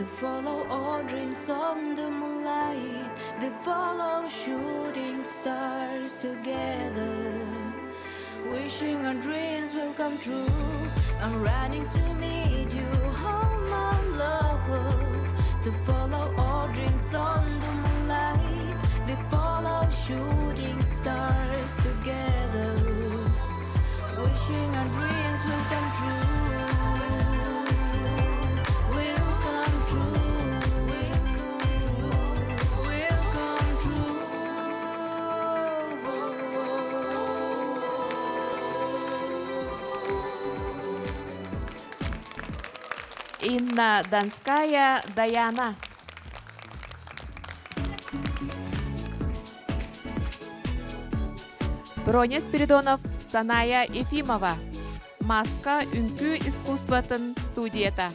to follow our dreams on the moonlight. We follow shooting stars together, wishing our dreams will come true. I'm running to meet you, oh my love, to follow our dreams on the moonlight. We follow shooting stars together, wishing our dreams will come true. Инна Донская, Даяна. Броня Спиридонов, Саная Ефимова. Маска үнкү искусствотын студията.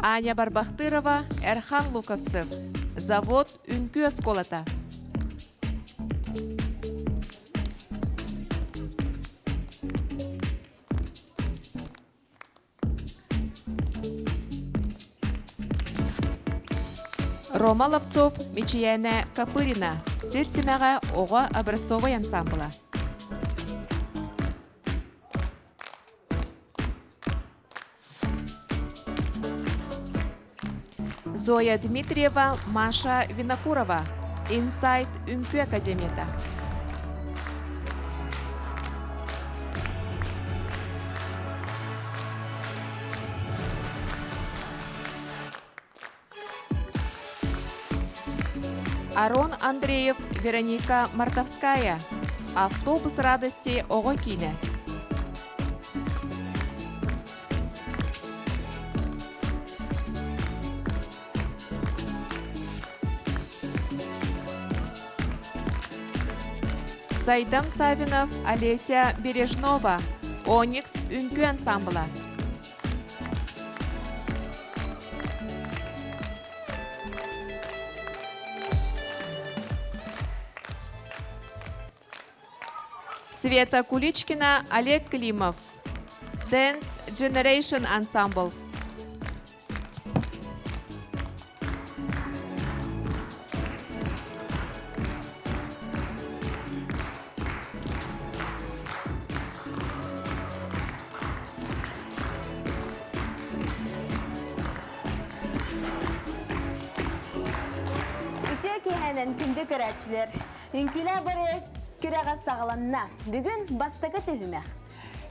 Аня Барбахтырова, Эрхан Луковцев. Завод үнкү осколата. Рома Ловцов, Мичияна Капырина. Сир-Семяға оға образцовый ансамбла. Зоя Дмитриева, Маша Винокурова. Инсайт үнкү академията. Арон Андреев, Вероника Мартовская. Автобус радости оға кейіне. Сайдам Савинов, Олеся Бережнова. Оникс үнкү ансамбла. Света Куличкина, Олег Климов. Dance Generation Ensemble. Күнді көрәтшілер. Үнкілі бары күрәға сағаланна. Бүгін бастығы түхімі.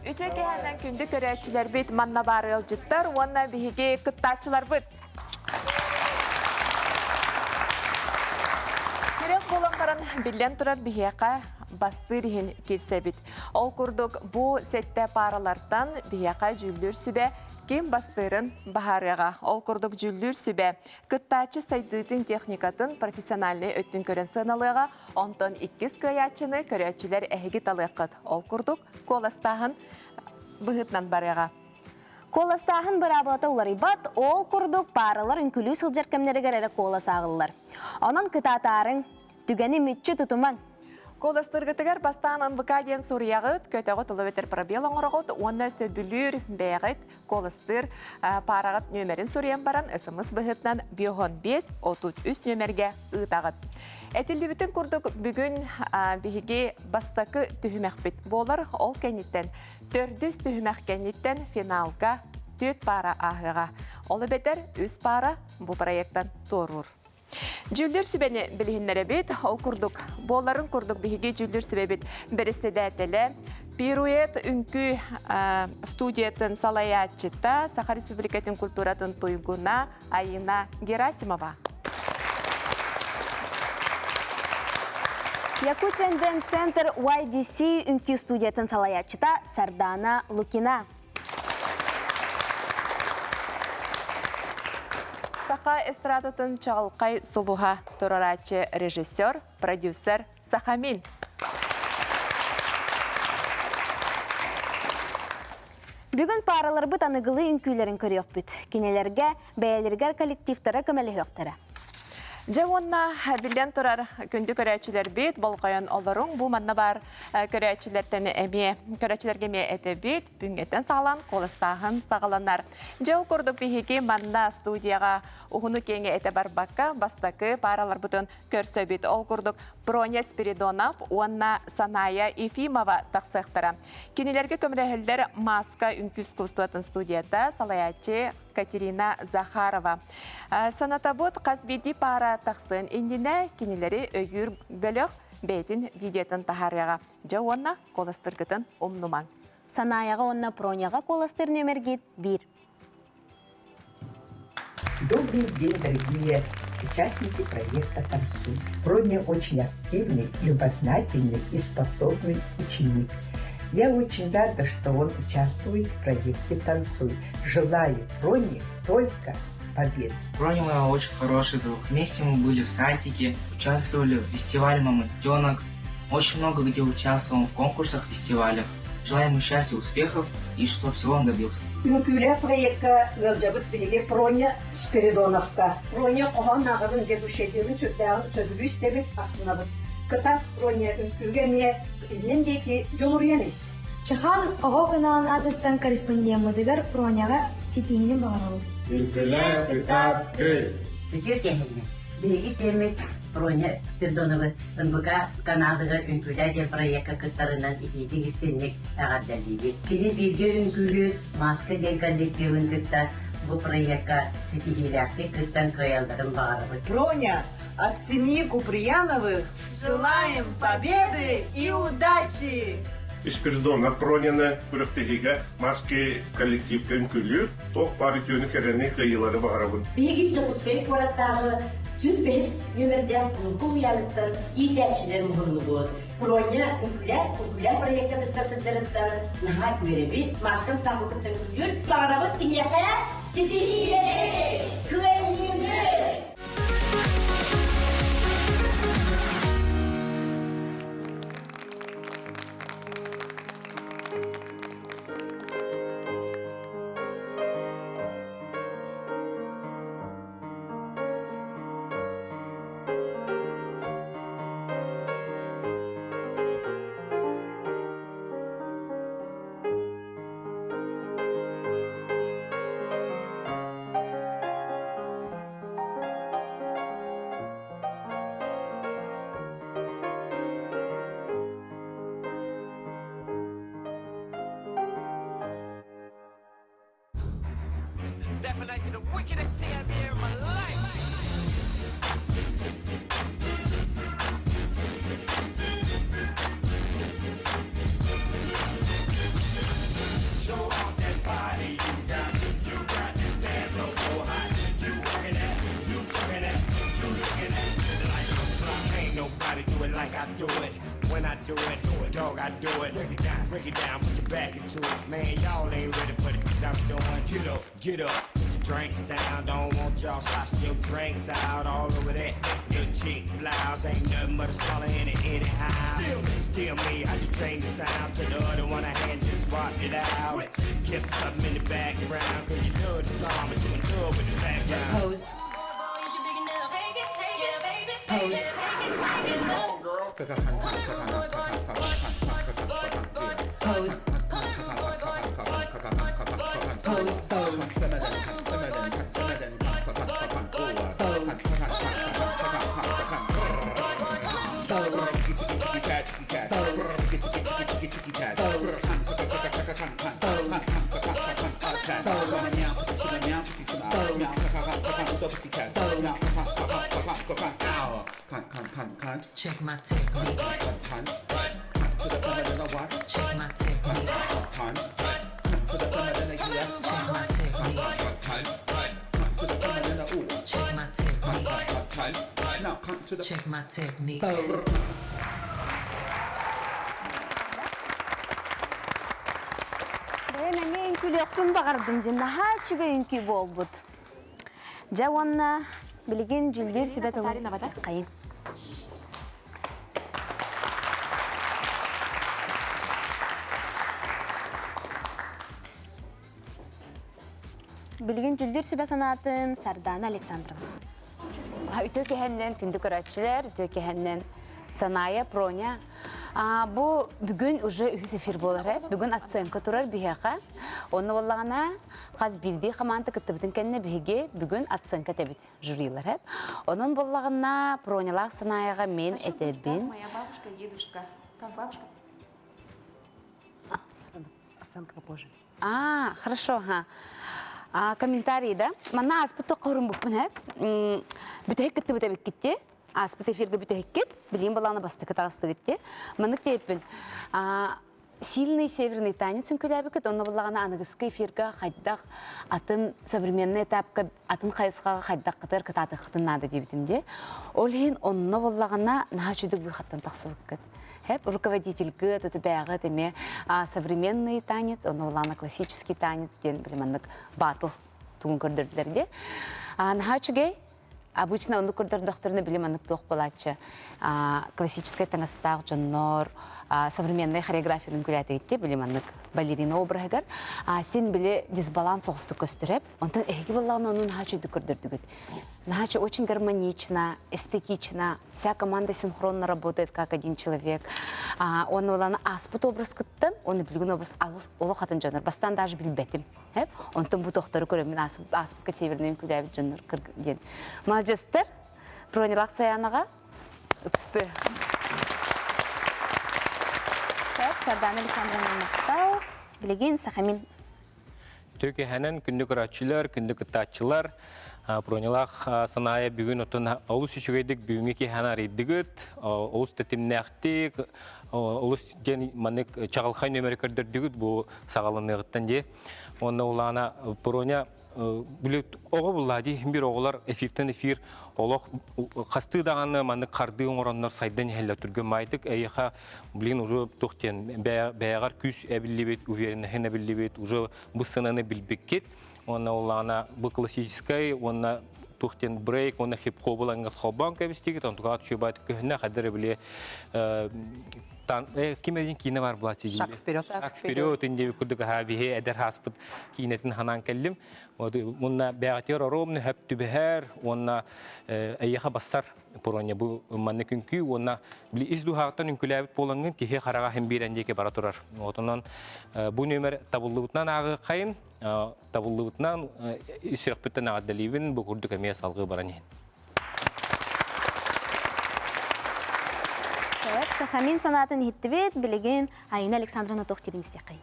Үте кәһәнен күнді көрәтшілер бет манна бары елжіттар, онна біхеге күттачылар бұд. Керек боланғарын білен тұрар біхеқа бастыр ехін келсе бит. Ол күрдік бұ сәтті паралардан біхеқа жүлдір сүбе кем бастырын бахарыға. Ол күрдік жүлдір сүбе күттачы сайдытын техникатын профессиональный өттін көрін сыналыға, онтон 2 каячыны көрәтшілер әйгі талыққыд. Ол күрдік коластағын бұғытнан барыға. Коластағын бұрабылата олар ибат, ол күрдік паралар үнкілі сылжар кәмнерігер әрі колас ағылылар. Онын күтатарың түгені мүтчі тұтымаң. Коластыргытыгар бастаанан выкаден сурьягыт, көтөгө толоветер пробел оңорогот, онна сөбүлүр бәгыт коластыр парагыт нөмерин сурьян баран СМС быгытнан 5-33 нөмерге ытагыт. Этилдибитин курдук бүгүн биһиги бастакы түһүмәкбит болар, ол кенниттен 400 түһүмәк кенниттен финалга 4 пара ахыга. Олы бетер 3 пара бу проекттан торур. Жүлдер сүбені білігінлері бет, ол күрдік. Боларын күрдік бігі жүлдер сүбе бет. Бірісі дәтілі Пирует үнкі студиятын салаятчыта Саха Республикатын культуратын туйгуна Айна Герасимова. Якутиян Дэн Центр YDC үнкі студиятын салаятчыта Сардана Лукина. Саха эстрадатын чағылқай сұлуға тұрарачы режиссер, продюсер Сахамил. Бүгін паралар бұт анығылы үнкүйлерін көрек бүт. Кенелерге, бәйелергер коллективтары көмәлі өқтірі. Жауынна билен тұрар күнді көрәчілер бет, болғайын оларың бұл манна бар көрәчілерге ме әті бет, бүнгеттен сағалан, қолыстағын сағаланар. Жау көрдік бейхеке манна студияға ұғыны кеңе әті бар баққа, бастақы паралар бұтын көрсі бет. Ол көрдік Броня Спиридонов, онна Саная Ефимова тақсықтыра. Кенелерге көмірәхілдер маска үнкіз күстуатын студияда салаячы Катерина Захарова. Санатабот қазбеди пара тақсын ендіне кенелері өйір бөліқ бәйтін видеотын тахарияға. Жау онна қоластырғытын омнуман. Санаяға онна Броняға қоластыр нөмергет 1. Добрый день, дорогие участники проекта «Танцуй». Броня очень активный, любознательный и способный ученик. Я очень рада, что он участвует в проекте «Танцуй». Желаю Броне только победы. Броня моя очень хороший друг. Вместе мы были в садике, участвовали в фестивале «Мамонтенок». Очень много где участвовал в конкурсах, фестивалях. Желаем ему счастья, успехов и чтобы всего он добился. Үкілі проектка ғылжабыт білге Броня Спиридоновка. Броня оған ағырын дедушедерін сөділі істебек астына бұд. Кытап Броня үкілге ме иннен дейки жолуриян ес. Чахан оға каналын атыттан корреспондиямыдығар Броняға сетейінің бағаралы. Үкілі кытап көй. Түкер кәміне. Беги сермек Броня Спиридонова НБК Канадаға үкілі проектка кыттарынан икейтік істенмек ағаддалдейді. Кені білге үкілі маска ден коллективін кыттар бұл проектка сетейіләқті кыттан көйалдарын бағарабы. Броня, от семьи Куприяновых желаем победы и удачи! Спиридонов Бронины бүріктігіге маски коллективкен күлі, тоқ бары түйіні керені қиылары бағарабын. Бейгіт жоқыспей қораттағы сүз бес өмірден құлқыл ұялықтың етәкшілерін бұрны болды. Броня үкілер проекті тасыдырыптар наға көребет, маскын сақылықтың күлір, бағарабыт кенеқе сетейілері күәліңді! Definitely the wickedest thing I've ever in my life. Show off that body you got that dance floor so hot. You working that, you talking that, you talking that. Like a clock, ain't nobody do it like I do it. When I do it, dog, I do it. Break it down, put your back into it. Man, y'all ain't ready for the shit I'm doing. Get up, put your drinks down. Don't want y'all sloshing your drinks out all over that. Your chick blouse ain't nothing but a swallow in it anyhow. Still me, I just changed the sound to the other one I had just swapped it out. Kept something in the background, cause you love the song, but you in love with the background. Pose. Pose. Pose. Pose. Check my technique. To the feminine I watch. Check my technique. To the feminine I hear. Check my technique. To the feminine I ooh. Check my technique. Now come to the check my technique. Мен күлөктүн багардым жана хачыга үнкү болбут. Жаванна билген жүлдер сүбөт алып кайын. Билген жүлдер сүбөт санатын Сардана Александровна. Ütö kehenden kündük öğretçiler, ütö kehenden Sanaya, Pronya. Bu bugün уже ühüs efir bolar hep. Bugün atsanka turar biheqa. Onu vallağına qaz bildiği xamantı kıtıbıtın kendine bihege bugün atsanka tebit jüriler hep. Onun vallağına Pronyalar Sanayaga men etebin. Моя бабушка, дедушка. Как бабушка? Оценка попозже. Хорошо, ага. Комментарий, да? Мана аспыты қорым бұппын әп. Бүтәйік кітті бүтәбік кетте. Аспыты эфирге бүтәйік кет. Білейін баланы басты кітағысты кетте. Маңық дейіппін. Сильный северный танец күләбі кет. Оны болағана анығысқы эфирге қайдақ атын современный этапқа атын қайысқаға қайдақ қытыр кітаты қытынады дейбітімде. Ол ең онына болағана наға чөдік бұл қаттан тақсы бүккет. Хеп, руководитель ГЭТ, это бягат, име современный танец, он улана классический танец, ден билиманнык батл тугун көрдөрдөрдө. Нахачугей обычно он көрдөр докторны билиманнык тох балачы. Классическая танцтаг жоннор, современная хореографияны күләте итте билиманнык балерина обрагар. Сен биле дисбаланс соғысты көстөрөп, онтон эги балланы onun нахачуды көрдөрдүгүт. Нахачу очень гармонично, эстетично, вся команда синхронно работает как один человек. Он улана аспыт образ кыттын, он билген образ олох атын жонор. Бастан даже билбетим. Онтон бу тохтору көрөм мен аспытка северный күләбит жонор ден. Молодецтер, Пронялак Саянага үтүстү. Сардан Александровна Мактау, билеген Сахамин. Төке хәнен күндік ұрачылар, күндік ұттачылар, Пронялақ саная бүгін отын олыс үшігейдік бүгінгі ке хәнар едігіт, олыс тәтімнәқтік, олыс ден манық чағалқай нөмірі көрдірдігіт бұл сағалынығыттан де. Оны олағына Проня оғы бұллади, бір оғылар эфиртен эфир олық қасты дағаны маны қарды оңыранлар сайдан әлі түрген майдық. Әйіға білін ұжы тоқтен бәяғар күз әбілі бет, увереннәхен әбілі бет, ұжы бұсынаны білбек кет. Оны олағына бұл классическай, оны тоқтен брейк, оны хип-хоп олаңғы қобан кәбістегі, тонтыға түші байды көхіне қадыры біле кемеден кейіні бар бұла тегілі. Шаг вперед. Шаг вперед, үндегі күрдігі хабихе, әдір хаспыт кейінетін ханан кәлім. Онна бәғатер оромны хөп түбіхәр, онна әйеға басар Пороня бұл манны күнкі, онна білі ізду хағыттан үнкіләбіт болыңын кеге қараға хем берендеке бара тұрар. Отынан бұл нөмір табыллығытынан ағы қайын, табыллығытынан үсіріқпіттен ағаддалибін бұл күрдік әмея салғы баран ен. Сахамин санатын хиттивет, билеген Айна Александровна Тохтирин стекай.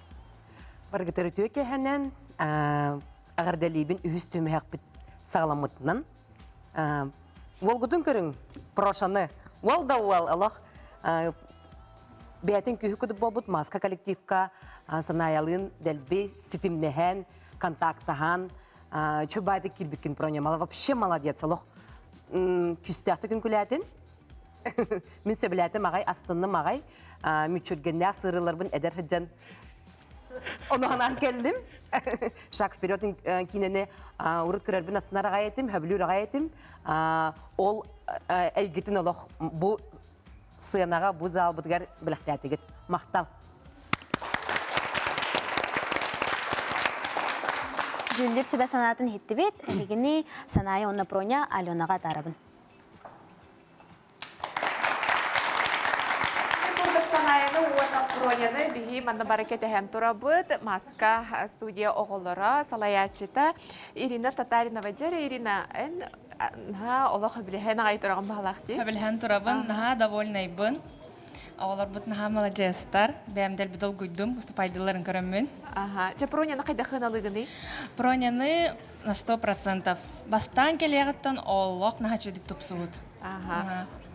Баргатары төке хәнен ағардалибін үхіс төмеяқ біт сағаламытынан. Волгудын көрің, прошаны, уал, Аллах, бәйтін күйі күді бобыд, маска коллективка, санаялын, дәлбей, ститимнехен, контактахан, чөбайды кирбіккен Пронямала. Вообще молодец, Аллах, күстіяқты күн күләтін. Мен сөбіләтім ағай, астынным ағай, мүтчүргенне сырыларбын әдер хыджан. Оны ғанан келдім. Шаг вперед кинене урут көрербін астынар ағай етім, хөбілер ағай етім. Ол әйгетін олық бұ сыянаға, бұ зал бұдығар біліқтәтігіт. Мақтал. Жүлдер сөбә санатын хиттибет, әлігіні санайы онна Проня Аленаға тарабын. Санайыны уына Проняны бігі манда баракет әхен тұрабыд, маска студия оғылыра, салаятчыта Ирина Татаринова дәрі. Ирина, олық біліхен ағай тұрағын бағалақты? Біліхен тұрабын, довольнайбын. Олар бұд молодецтар, бәмдел бідол гүйдім, ұстыпайдыларын көріммен. Жа Проняны қайда қыналығыны? Проняны на 100%. Бастан келеғіттен олық наға чөдік тұпсуғыд.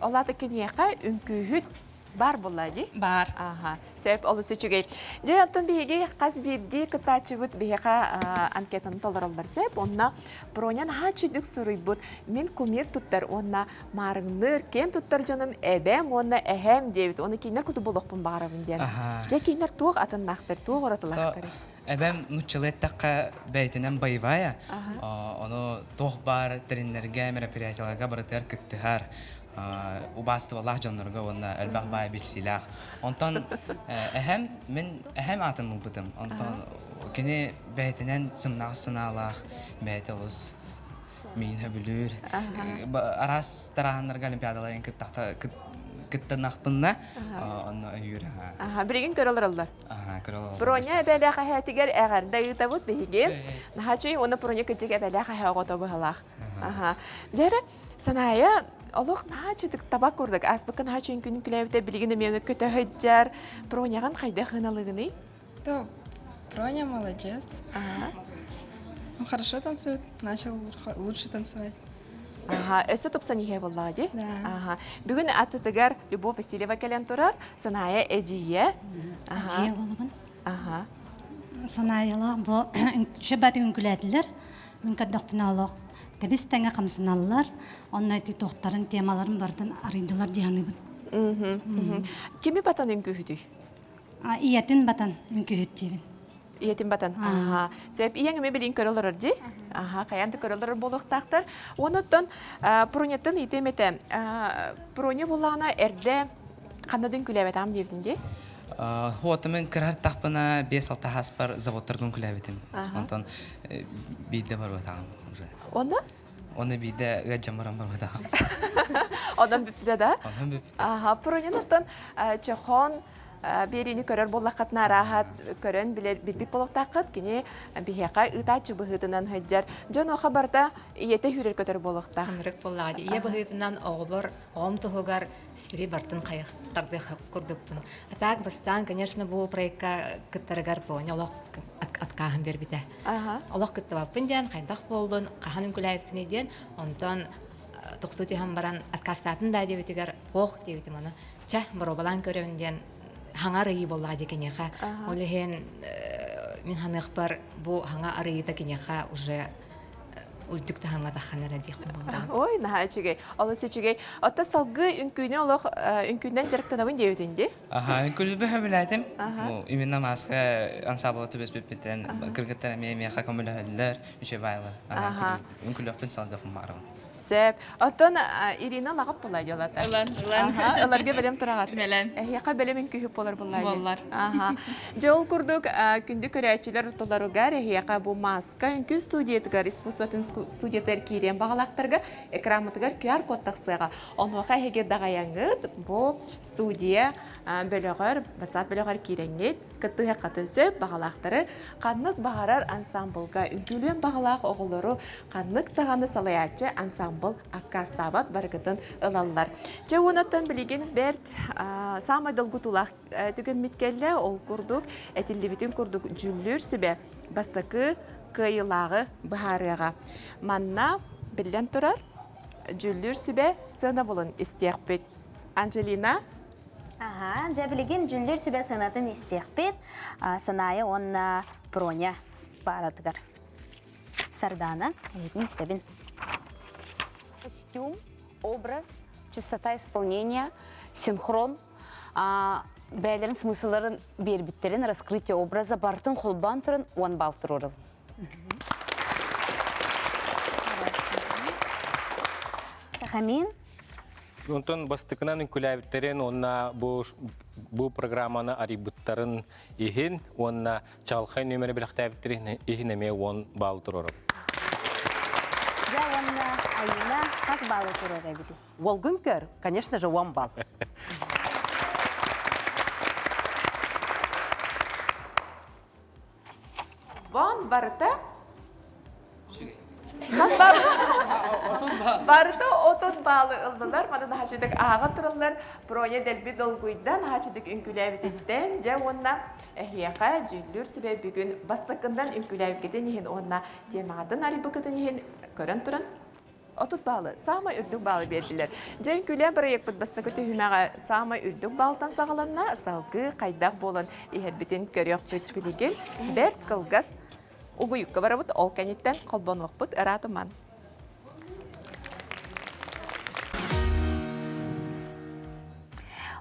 Олаты кенеқа үнкүйіт бар болады? Бар. Сәп олы сөчігей. Жай антон бейге қаз берді кітачы бұд бейға анкетаны толыралдар сәп, онна Пронян хачыдық сұрый бұд. Мен көмер тұттар, онна марыңныр, кен тұттар жаным әбәм, онна әхәм дейбіт. Оны кейінер күті болуқпын бағарабын ден. Жай кейінер туық атыннақтыр, туық оратылақтыр. Әбәм нучылеттаққа бәйтінен байвая, оны тоқ бар тренерге, мероприятияларға барытыр күттіғар. Убасты Аллах жаннырға оны әлбәқ бай білсіләқ. Онтан әхәм атын ұлбытым. Онтан кені бәйтінен сымнағы сыналақ бәйті олыз. мейін хөбілір. Арас тарағанларға олимпиадаларын кіттанақпынна, оны өйір. Білеген көрілер олар? Көрілер. Проня әбәлі қағатығар әғарда ұйтабыд бейге. Нахачы оны проня күтік әбәлі қаға ғота бұғалақ. Жәрі, саная, олық нахачыдық табақ көрдік. Аспықын нахачы үнкінің күләбіті білгені мені көті ғыджар. Проняған қайда қыналығыны? Проня молодец. Он хорошо танцует, начал лучше танцевать. Өсі тұпсан еге боллағы де? Бүгін аттытығар Любовь Васильева кәлен тұрар, саная әдейе. Әдейе болығын. Санаялы бұл шөбәті үңкіләділер, мүмкін доқпыналық. Дәбіс тәңі қамсыналылар, оның әйті тоқтарын, темаларын бардың арындылар дияны бұд. Кемі батан үңкі Иетін батан үңкі дейбін. Иетін батан. Сөйіп, иеңіме білін көрілер де? Қаянды көрілер болуқтақтар. Оныттан пронеттін итеметі. Проне болағына әрді қандадың күләбет ам девдің де? Хуатымен кірар тақпына 5-6 аспар заводтарғын күләбетім. Онтан бейді бар батағым. Оны? Оны бейді ғаджамарам бар батағым. Одан бүпті да? Одан бүпті. Проненаттан чехон берini көрөр боллаққатына рахат көрін білбіп болықтаққат, кені бігеқа ұтачы бұғытынан хүджар. Жон оға барда иеті хүрер көтір болықта. Қанырық боллағады. Ие бұғытынан оғылыр, оғым тұғығар сфери бартын қайықтарды көрдікпін. Атақ бастан, конечно, бұл проектқа күттарығар болын, олақ атқағын бербіді. Олақ күтті бапын ден, қайдақ болдың, қағанын күләйіптіне ден, онтан тұқты түйім баран аткастатын да дебетігер, оқ дебетім оны. Ча, бұр обалан көрімден хаңа арыйы болла декенеха. Олеген мен ханық бар бұл хаңа арыйы кенеха уже үлдікті хаңа таққаныр әдейқін болырам. Ой, наға чегей. Олысы чегей. Отта салғы үнкүйіне олық үнкүйінден жарықтанабын деуетінде? Үнкүлі бі біләдім. Именно масқа ансабылы түбес бөппеттен кіргіттер әмеқа көмілі әлілер, үші байлы. Үнкүлі өппін салғапын барығын. Сәп. Оттан Ирина лағып болай жолата. Улан. Оларға бәлем тұрағат. Бәлем. Яқа бәлем үнкүйіп болар болай. Болар. Жол күрдік күнді көрәчілер ұтыларығар, яқа бұл маска үнкі студиятығар, искусстватын студиятар кейрен бағалақтарға, экрамытығар QR код тақсыға. Онуға егер дағаяңғыд, бұл студия бөліғар, WhatsApp бөліғар кейренгет, күттіғе қатын сөп бағалақтары, қаннық бағарар ансамблға үнкілен бағалақ оғылыру, қаннық тағаны салаятчы ансамбл аккастабат барғытын ылалар. Же онаттан білеген бәрт самай долгутулақ түген миткелі ол күрдік, әтілі бітін күрдік жүллер сүбе бастықы кыйылағы бұхарыға. Манна білден тұрар, жүллер сүбе сына болын істеқпет. Анжелина? Же білеген жүллер сүбе сынатын істеқпет, сынайы онна Проня баратығар. Сардана, әйтін істебін. Костюм, образ, чистота исполнения, синхрон, бәлерін смысларын бербіттерін, раскрытие образа, бартын қолбан тұрын, он бал тұрырыл. Сахамин? Онтон бастықынан күләбіттерін, онна бұл программаны арибыттарын ехін, онна чалқай нөмірі біліқтәбіттерін ехін әме 10 бал тұрырыл. Я онна айына қаз балы тұрырға біді. Ол күнкер, конечно же, 10 бал. Вон барыта? Қаз балы? Барыта отын балы ылдылар, мадын хачыдық аға тұрылар, Проня дәлбі долгуйдан хачыдық үнкіләбітеттен, жа онна әхияқа жүллер сүбе бүгін бастықындан үнкіләбітетін ехін онна темағадын арибықытын ехін көрін тұрын. Отут балы, сама үрдік балы берділер. Жа үнкіләб бірек бұд бастықы түйімеға сама үрдік балдан сағаланна, салғы қайдақ болын ехер бітін көрек бүт білеген, бәрт қылғас ұғыйыққа барабыд, ол кәнеттен қолбан оқпыд әратыман.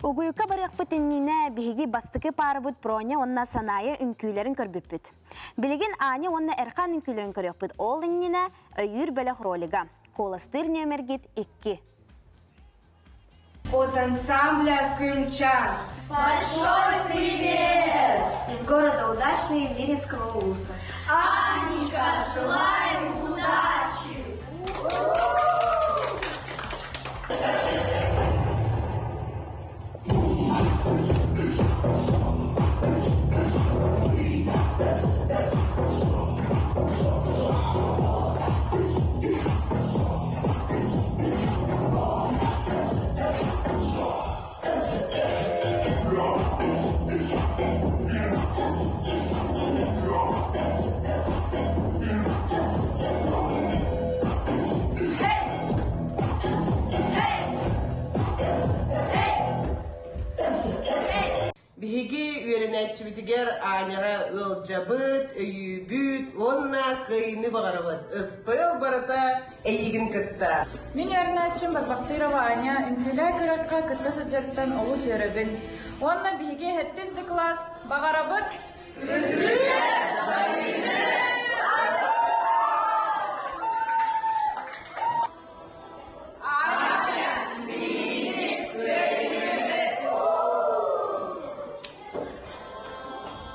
Угуюка барыqpıt иннине биһиги бастыкы парыбыт Проня онна санайы үнкүйлерин көрбүппүт. Билеген Аня онна эрхан үнкүйлерин көрөкпүт. Ол иннине өйүр бөлөк ролига. Колостыр нөмергит 2. От ансамбля «Крымчан». Большой привет! Из города Удачный Винницкого Улуса. Анечка, желаем удачи! билигер аняра ылжабыт, өйүбүт, онна кыйны багарабыт. Ыспыл барата эйигин кытта. Мен Арначын Бабактырова Аня үнкүлä көрөккө кытта сыжырттан олу сөрөбүн. Онна биге 7 класс багарабыт.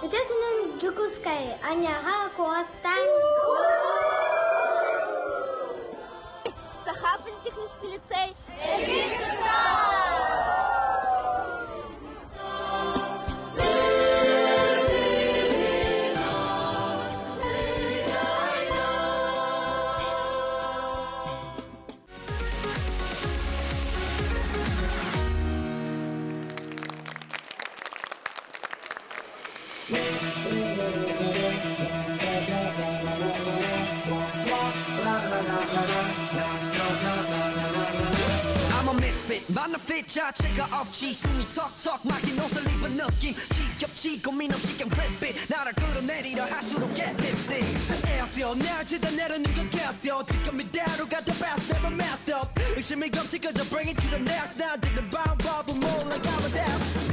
Жакунун Жукускай Аняга Коастан. Сахапин технический лицей. I'm a misfit, 만나핏 자체가 없지 숨이 턱턱 막힌 옷을 입은 느낌 지겹지 고민 없이 그냥 flip it 나를 끌어내리려 할수록 get lifted 애쓰여 날 치다 내려는 것 깼어 지금 이대로 가 the best never messed up 의심이 겹치거져 bring it to the next now 듣는 방법은 몰라가면 돼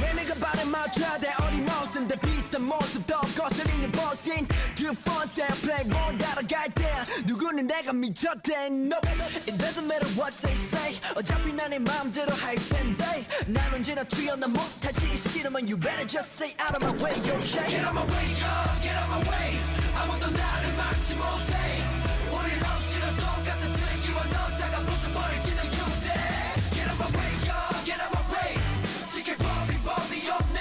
왜 내가 발에 맞춰야 돼 어림없은데 비슷한 모습 더 거슬리는 버신 그 폰세 플레이볼 따라갈 때 누구는 내가 미쳤대 no it doesn't matter what they say 어차피 난 내 맘대로 할 텐데 난 언제나 튀어나 못하지 싫으면 you better just stay out of my way okay get out my way get out my way 아무도 나를 막지 못해 우리 넘치는 똑같은 트랙이와 넣다가 부숴버릴지는 유대 get out my way get out my way 지킬 법이 없네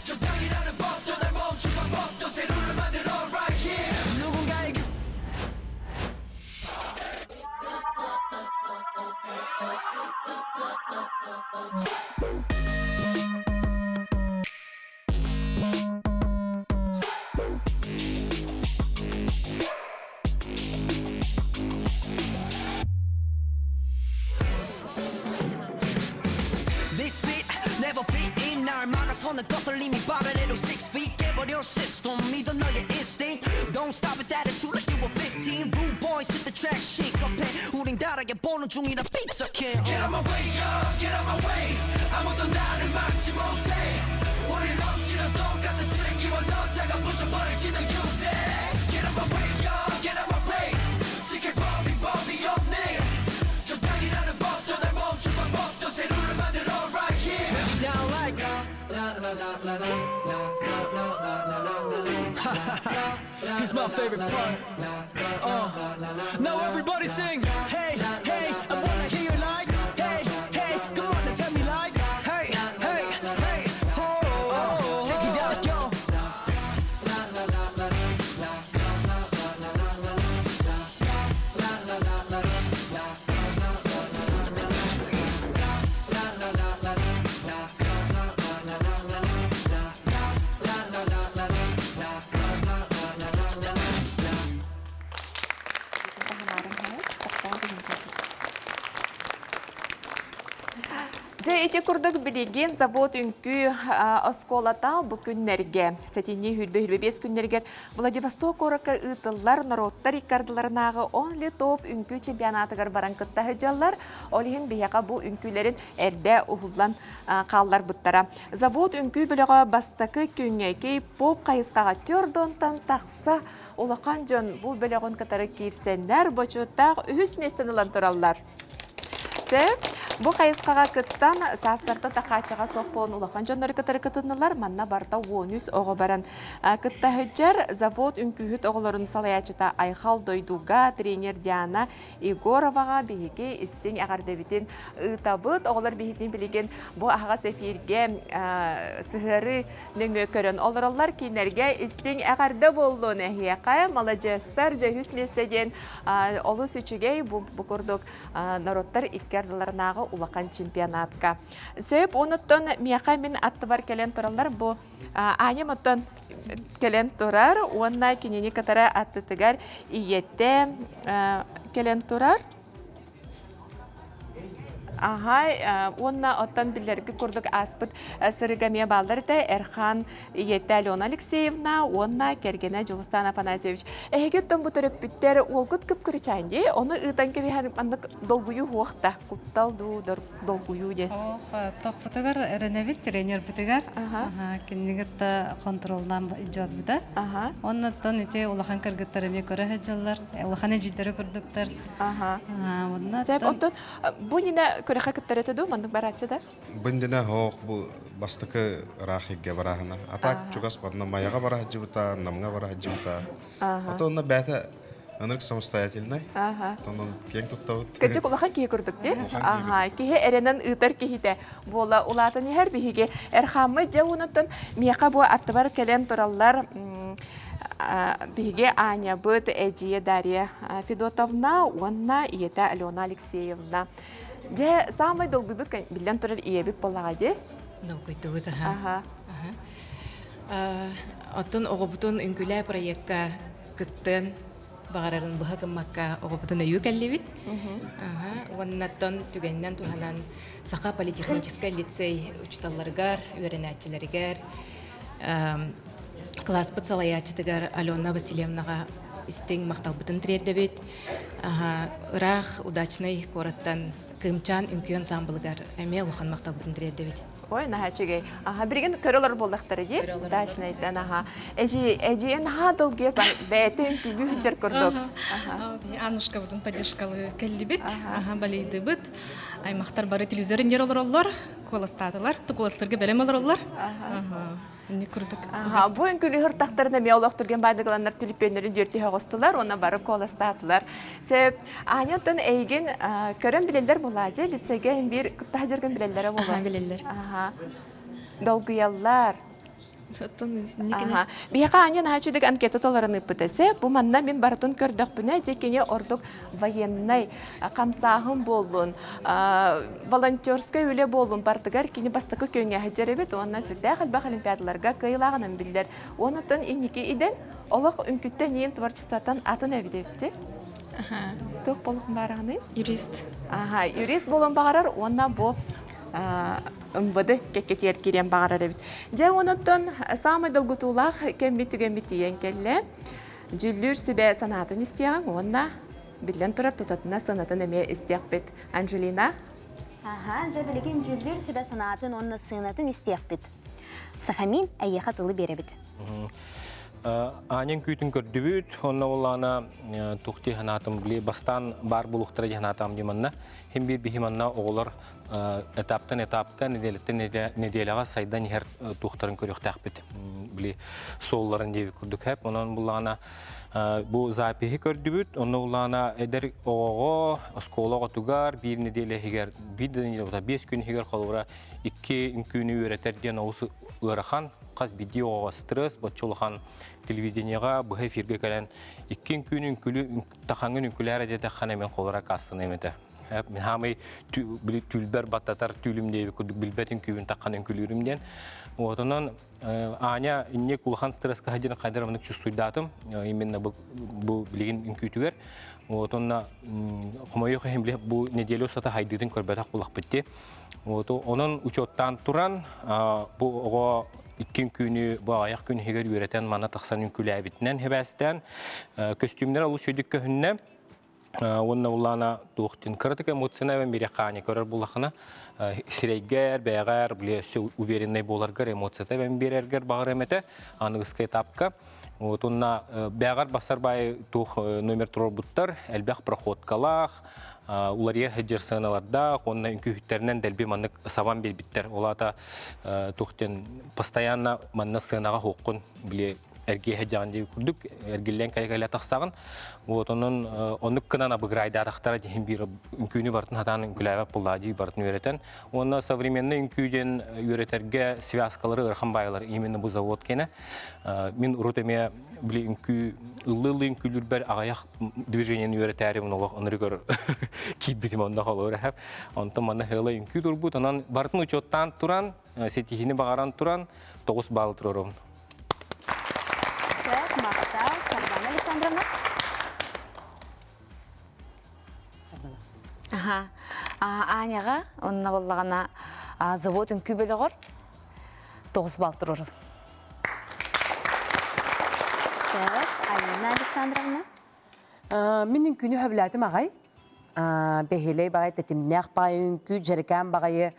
적당이라는 법도 날 멈춘 방법도 새 룰을 만들어 right here 누군가에게 This fit never fit in 날 막아서는 거슬림이 빠르래도 6 feet 깨버려 system 믿어 너의 instinct Don't stop at attitude like you were 15 Rude boys hit the track shit 급해 우린 다르게 보는 중이라 삐쩍해 Get out my way get out my way 아무도 나를 막지 못해 우리 넘치는 똑같은 트랙이와 넣다가 부숴버릴지도 유대 Get out my way get out my way 지킬 법이 없네 적당이라는 법도 날 멈춘 방법도 새 룰을 만들어 right here Take me down like Here's my favorite part Now everybody sing Hey, hey, I wanna hear you like Hey, hey, come on and tell me like Hey, hey, hey, oh, oh, check it out, yo Эти курдук билеген завод үнкү осколата бу күннерге. Сетини хүлбе 5 күннергер Владивосток оракка ытыллар народтар иккардыларынагы 10 ли топ үнкү чемпионатыгар баран кытта хыжаллар. Олихин бияка бу үнкүлерин эрде ухуллан каллар буттара. Завод үнкү билега бастакы күнгейки поп кайыскага төрдонтан такса улакан жон бу билегон катары кирсеннер бочуттак үс местен улан тураллар. Бу кайыскага кыттан састарта такачага соқ болын улахан жоннары кытары кытынылар манна барта 13 оғы баран. Кытта хыджар завод үнкүхіт оғыларын салаячыта Айхал Дойдуга, тренер Диана Егороваға бейге істен ағардабитін ұтабыт. Оғылар бейгетін білеген бу аға сефирге сығыры нөңі көрін оларалар кейнерге істен ағарда болуын әхияқа. Малajestар жайхүс местеден олы сүчігей бу күрдік народтар иккардыларынағы улақан чемпионатка. Сөйіп, оныттон мияқа мен атты бар келен тұралар, бұ аня мұттон келен тұрар, онна кенені катара атты тігар иетте келен тұрар. Ага, онна оттан билерги курдук аспыт сырыгамия балдарыта Эрхан Иетте Алена Алексеевна, онна Кергене Жылыстан Афанасьевич. Эгеттен бу төрөппүттер олгут кыпкырчайнди, оны ытан кеби андык долгую хуакта, кутталду долгую де. Ох, топпутугар эренебит тренер битигар. Киннигетте контролдан ижод бита. Оннан ите улахан кыргыттарыме көрө хаҗаллар, улахан эҗиттери көрдүктөр. Оннан Сеп оттон бу нине көрөкө кыттерете ду мандык барачы да. Бындина хоқ бу бастыкы рахигге барахына. Атак чугас бадна маяга бара хаҗыбыта, намга бара хаҗыбыта. Отонна бәте анырк самостоятельный. Тонун кең туттабыт. Кечек улахан кие көрдүк де. Кие эренен ытар кихите. Бола улатын һәр биһиге Эрхамы жауынытын мияка бу аттыбар келен тураллар. Биге Аня быт Эджия Дарья Федотовна, онна Иетте Алена Алексеевна. Же самый долгий бит билен турар иеби полагади. Долгий тубут, Оттон оғыбытын үңкілі проектка кыттын бағарарын бұға кыммакка оғыбытын өйі кәллебит. Оннаттан түгеннен туханан Сақа политехнический лицей учталларгар, үйренәтчілерігер, класс пыцалаячытыгар Алена Васильевнаға истең мақталбытын тірердебет. Ырах удачный кораттан кымчан үңкүйен самбылгар әме улахан мақталбытын тірердебет. Ой, нахачыгай. Бірген көрілер болдықтары де, дашынайдан, әжейін долгия бәйті үңкілі хүттер көрдік. Анушка бұдың поддержкалы кәлі бет, балейді бет. Аймақтар бары телевизорын ер олар олар, коластадылар, тұқыластырғы бәрем олар олар. Не күрдік. Бу үңкілі хұртақтарына меолық түрген байдығыландар түліппенлерін дөрті ғостылар, оны барып коластадылар. Сәп, Анятын әйген көрін білелер болады, лицейге бір күтті жүрген білелері болады. Білелер. Долгыяллар. Бияқа Аня нахачудық анкетаталарын үпітесі, бұл манна мен барытын көрдік бүне жекене ордық военный қамсағын болуын, волонтерскай өлі болуын бардығар кені бастықы көнге хаджаребет, онына сүрдәқ әлбақ олимпиадаларға қиылағынан білдер. Онытын инеке иден, олық үмкіттен ең творчествотан атын әбідепті. Тұқ болуқын барағыны? Юрист. Юрист болуын бағарар, онына бұл МВД кеккетер керен бағарар әбіт. Жа оныттын самый долгутулақ кәмбет-түгенбет ейен кәлі жүллүр сүбе санатын істеғын, онына білен тұрар тұтатына санатын әме істеқ бет. Анжелина? Жа білген жүллүр сүбе санатын онына санатын істеқ бет. Сахамин әйеға тылы бере бет. Анен күйтін көрдібіт, онна олана тұқты ханатым біле, бастан бар бұлықтыры ханатам деманна, hem bir bihimanna oğlar etaptan etapka nedelege saydan her tuğtarın körük takbit bile solların devi kurduk hep onun bulana bu zapihi kördübüt onu bulana eder oğo skolağa tugar bir nedele higer bir de 5 gün higer kalura 2 günü öğreter diyen oğusu öğrekan kaz video stres batçolhan televizyonga bu efirge gelen 2 günün külü tahanın ülkelere de tahanemen olarak aslında emete. Ben hamay tülber batatar tülümde bilbetin küvün takanın külürümden. Otonan anya inne kulhan stres kahajın kaydırmanık çustuydatım. Imенно bu bilgin kütüger. Otonna kumayo hem bu nedeli sata haydidin körbetak kulak bitti. Onun uçottan turan bu o 2 günü bu ayak günü higer üreten mana taksanın külabitinden hebesten kostümler alışıyorduk köhünne. Onunla ulana doğutun kırdık emosyona ve bir yakani görür bulakına sireyger, beğer, bile uverinle bolargar emosyada ve bir erger bağırmete anıgıska etapka. Onunla beğer basar bay tuğ numara turbutlar, elbək proxotkalaq, ularıya hecir sığınalarda, onunla ünkü hütterinden delbi manık savan bir bitter. Ola da tuğutun pastayanla manna sığınağa hoqun bile ergehe canlı kurduk, ergillen kayakayla taksağın. Onun onluk kınana bıgrayda araktara hem bir ünkünü bartın hatanın gülave pulladı bartın öğreten. Onunla savrimenli ünküden öğreterge sivyaskaları ırkhan baylar imenli bu zavod kene. Min urutemeye bile ünkü ıllı ünkülür ber ağayak движениeni öğreterim onları gör kitbitim onda olur hep. Ondan bana hele ünkü durbut. Ondan bartın uçottan turan, setihini bağıran turan 9 bal tururum. Makta, Sardana Alexandrovna. Aha. Аняға, онына болағана завод үнкі бөліғыр, 9 бал тұрыр. Сәт, Алина Александровна. Мен үнкіні хөбіләтім ағай. Бәхелей бағай тәтімнәқ бағай үнкі, жәрікән бағайы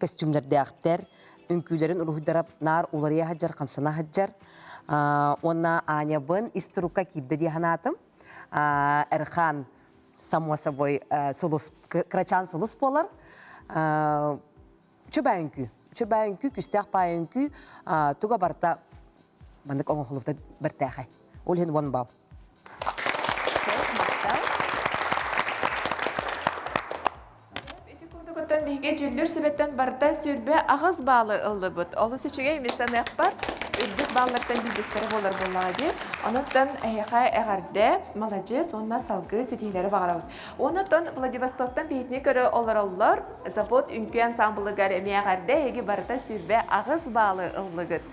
костюмдерді ақтер. Үнкілерін ұрғыдарап нар улария хаджар, қамсана хаджар. Онна Анябын исторукка кидді дейханатым. Әрхан, само собой, крачан солыс болар. Чөбә үнкі, күстәқ бай үнкі, туға барта, бандық оңын құлыпта бір тәқай. Ол хен 1 бал. Биһиге жүлдүр сөбеттен барда сүрбе ағыз балы ылды бұд. Олы сөчіге еместен әқпар, үрдік баллардан білдестері болар болады. Онықтан әйіға әғарды, молодец, онына салғы сетейлері бағара бұд. Онықтан Владивостоктан бейітіне көрі олар, завод үнкі ансамблы ғар әме әғарды, әйгі барда сүрбе ағыз балы ылды ғыд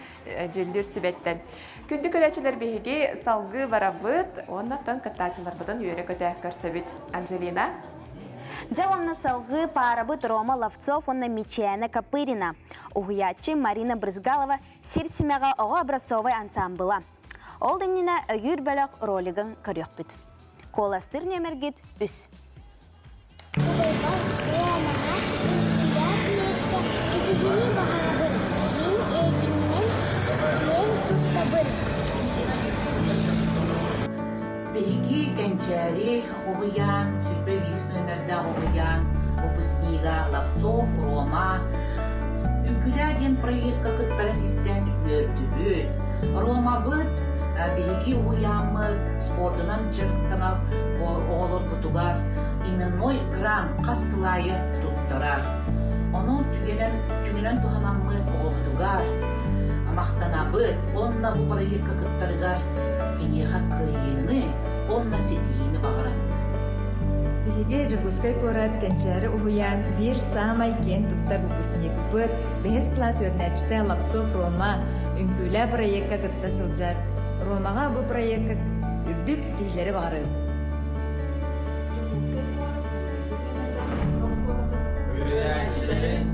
жүлдүр сөбеттен. Күнді көрәчілер биһиге салғы бара бұд, онықтан кыттачылар бұдан үйері көті көрсі бұд. Анжелина? Джаванна салгы парабыт Рома Ловцов, онна Мичена Капырина. Угуячы Марина Брызгалова сирсимяға оға образцовай ансамбыла. Ол дыннина өйір бөлік ролигін көрек бүт. Коластыр нөмергет үс. Беги Гончари, Обыян, Сюрбе Вис номерда Обыян, Выпускнига Ловцов, Рома. Үкіләден проектка кыттарын истен көрдүбүт. Рома быт, Беги Обыянмыр, спортынан жырттанал, оғылыр бұтугар, именной кран қассылайы туттарар. Оның түгенен туханаммыр оғы бұтугар, мақтана быт, онна бұл проектка кыттарыгар, кенеха кыйыны, онна сетиini бағырамыд. Биһиге жыгускай көрат кенчәре уһуян бир самай кен туттар выпускник быт, 5 класс өрнәчте Ловцов Рома үнкүлә проектка кытта сылжар. Ромага бу проектка үрдүк стильдери бағырым. Öğrencilerin,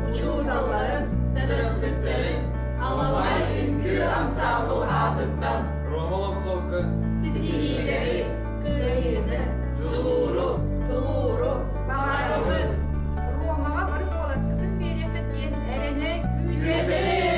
uçuğ dalların, dörömbütlerin, Alalay ünkü ansambl adından Roma Loftsovka Sidileri, kıyını, juluru, tuluru, bağırılır. Roma'ya varıp olaskıdın bir yakıtyen erene küydeli.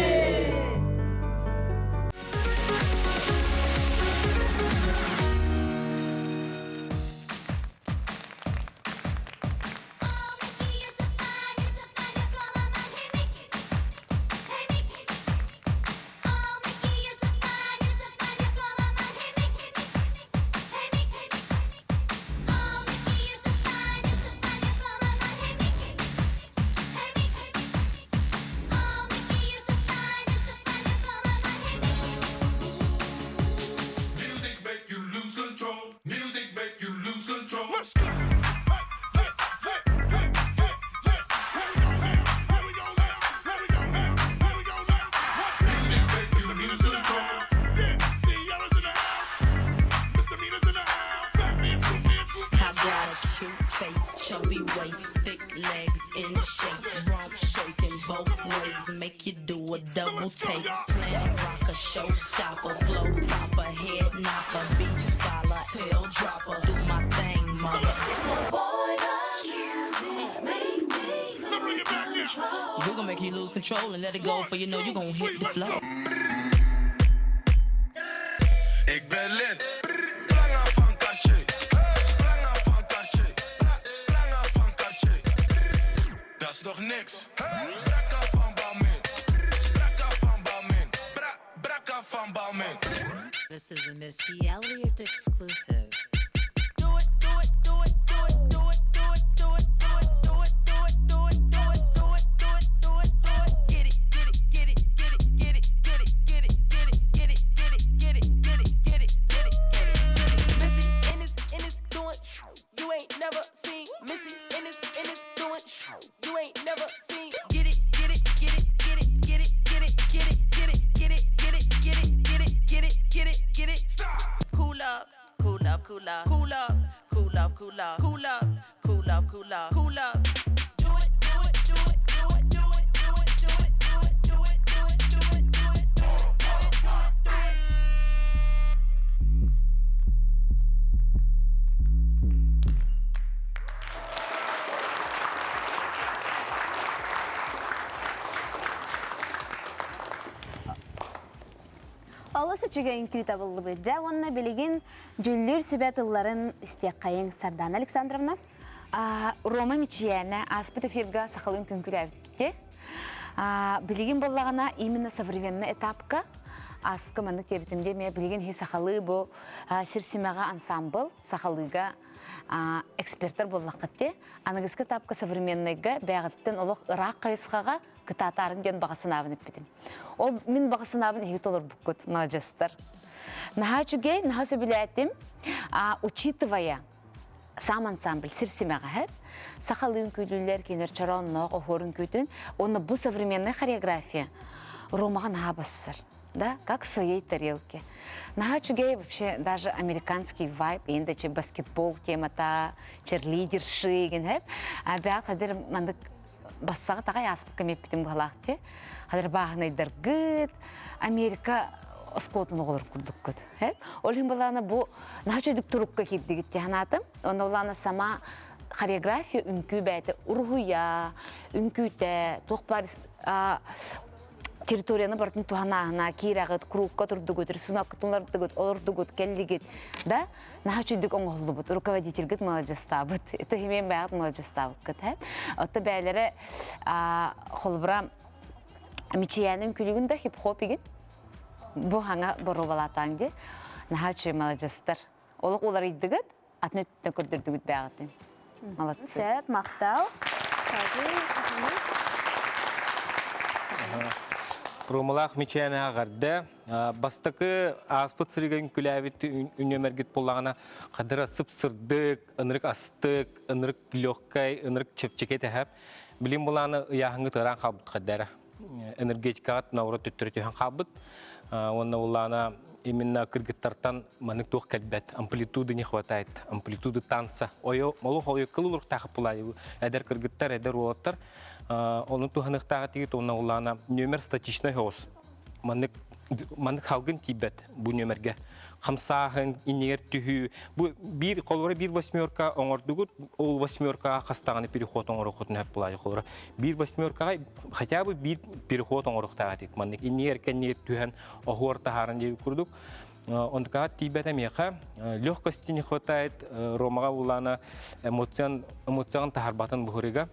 Take plan, rock a showstopper, flow proper, head knocker, beat scholar, tail dropper, do my thing, mother. Boy, the music makes me lose control. We're gonna make you lose control and let it go, for you know you gonna hit the floor. Ik ben lid. Lange van Katje. Lange van Katje. Lange van Katje. Dat is nog niks. Brakka van Balmin. Brakka van Balmin. Brakka van Balmin. This is a Missy Elliott exclusive. Cool off, cool up, cool off, cool off, cool up. Do it, do it, do it, do it, do it, do it, do it, do it, do it, do it, do it, do it, do it, do it, do it. Олысы чүгейін күй табылды бұд. Жа онына білеген жүллер сүбәтыларын істек қайын Сардан Александровна. Рома Мичияна аспыты фирга сақалын күнкүлі әвіткетте. Білеген болағына именно современный этапка аспыка маңны кебітінде ме білеген хей сақалы бұл сірсімеға ансамбл сақалыға эксперттер болақытте. Анығызғы тапка современныйға бәғыттен олық ұрақ қайысқаға кытатарын ден бағасын авынып бедім. Ол мен бағасын авын егіт олар бұққыт, молодежстар. Наха чугей, наха сөбілі учитывая сам ансамбль, сірсімеға әп, сақалын көйлілер кенер чароннық, оғырын көйтін, оны бұл современный хореография Ромаға наха бассыр. Да, как в своей тарелке. Наха чугей вообще даже американский вайб, ендече баскетбол темата, черлидерши, генеп, бәғат қадыр мандық бассаға тағай аспық көмеп бітім бұғалақты. Қадыр бағынай дұргыт, Америка скотын оғылыр күрдік көт. Олың баланы бұл наха чөйдік тұрыққа келдігіт тегінатым. Оны оланы сама хореография үнкі бәйті ұрғуя, үнкүйті, тоқпар территорияны бартын туғанағына, кейрағыт, кругқа тұрды көтір, сұнақ тұнларды көт, оларды көт, кәлді кет. Да? Наға чүйдік оңғылы бұд, руководитель көт молодежста бұд. Это хемен бәғыт молодежста бұд көт. Отты бәлері қолыбыра мичияның күлігінде хип-хоп егін. Бұл хаңа бұру балатаңды. Наға чүй молодежстар. Олық олар едігіт, атын өттін көрдірдігіт бәғыттың. Молодцы. Сәп, мақтау. Сәбі, сақымын. Промалах мечаяна агарды. Бастакы аспыт сырыгын күләвит үнемергет болағына қадыра сып-сырдық, ынырық астық, ынырық лёгкай, ынырық чепчекет әхәп. Білім болағына яғыңғы тұран қабыт қаддары. Энергетикағат наура түттірі қабыт. Онна болағына именно кыргыттартан манык тух кәлбәт. Амплитуды не хватает. Амплитуды танца. Молух ойы кылылық тақып бұлай. Әдер кыргыттар, әдер олаттар. Onun tuhanıqtağı tegit ona olana nömer statичный хос. Manik halgın tibet bu nömerge. Xamsahın iner tühü bu bir kolora bir восьмерка оңордугут ол восьмерка хастаганы переход оңорохотун хеп булай колора. Bir восьмеркага хотя бы bir переход оңорохтага тек маник инер кенне тühen огорта харын деп курдук. Онка тибете меха легкости не хватает ромага улана эмоцион тахарбатын бухурига.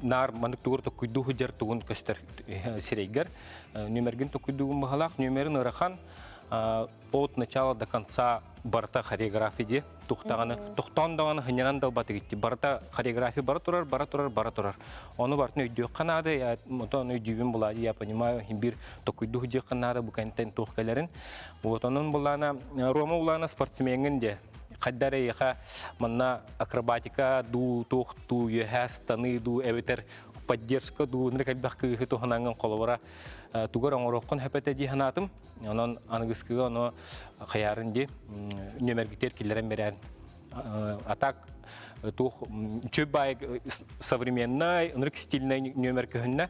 Нар манык тугур то куйду хужар тугун көстер сирейгер нөмерген то куйду махалах нөмерин ырахан от начала до конца барта хореография тухтаганы тухтандаганы хынянан далбаты гитти барта хореография бара турар оны бартны өйдө канады я мотон өйдүбүн булады я понимаю бир то куйду хужар канады бу контент тухкаларын вот онун булана рома улана спортсменгенде Қаддары еға манна акробатика ду тух ду ехәс таны ду эветер поддержка ду нрекәлбәк кыһы тухананган колора тугар оңороккон хәпәтә ди ханатым анан аныгыскыга аны хаярын ди нөмергитер килләрен берән атак тух чөбай современный нрек стильный нөмер көһөннә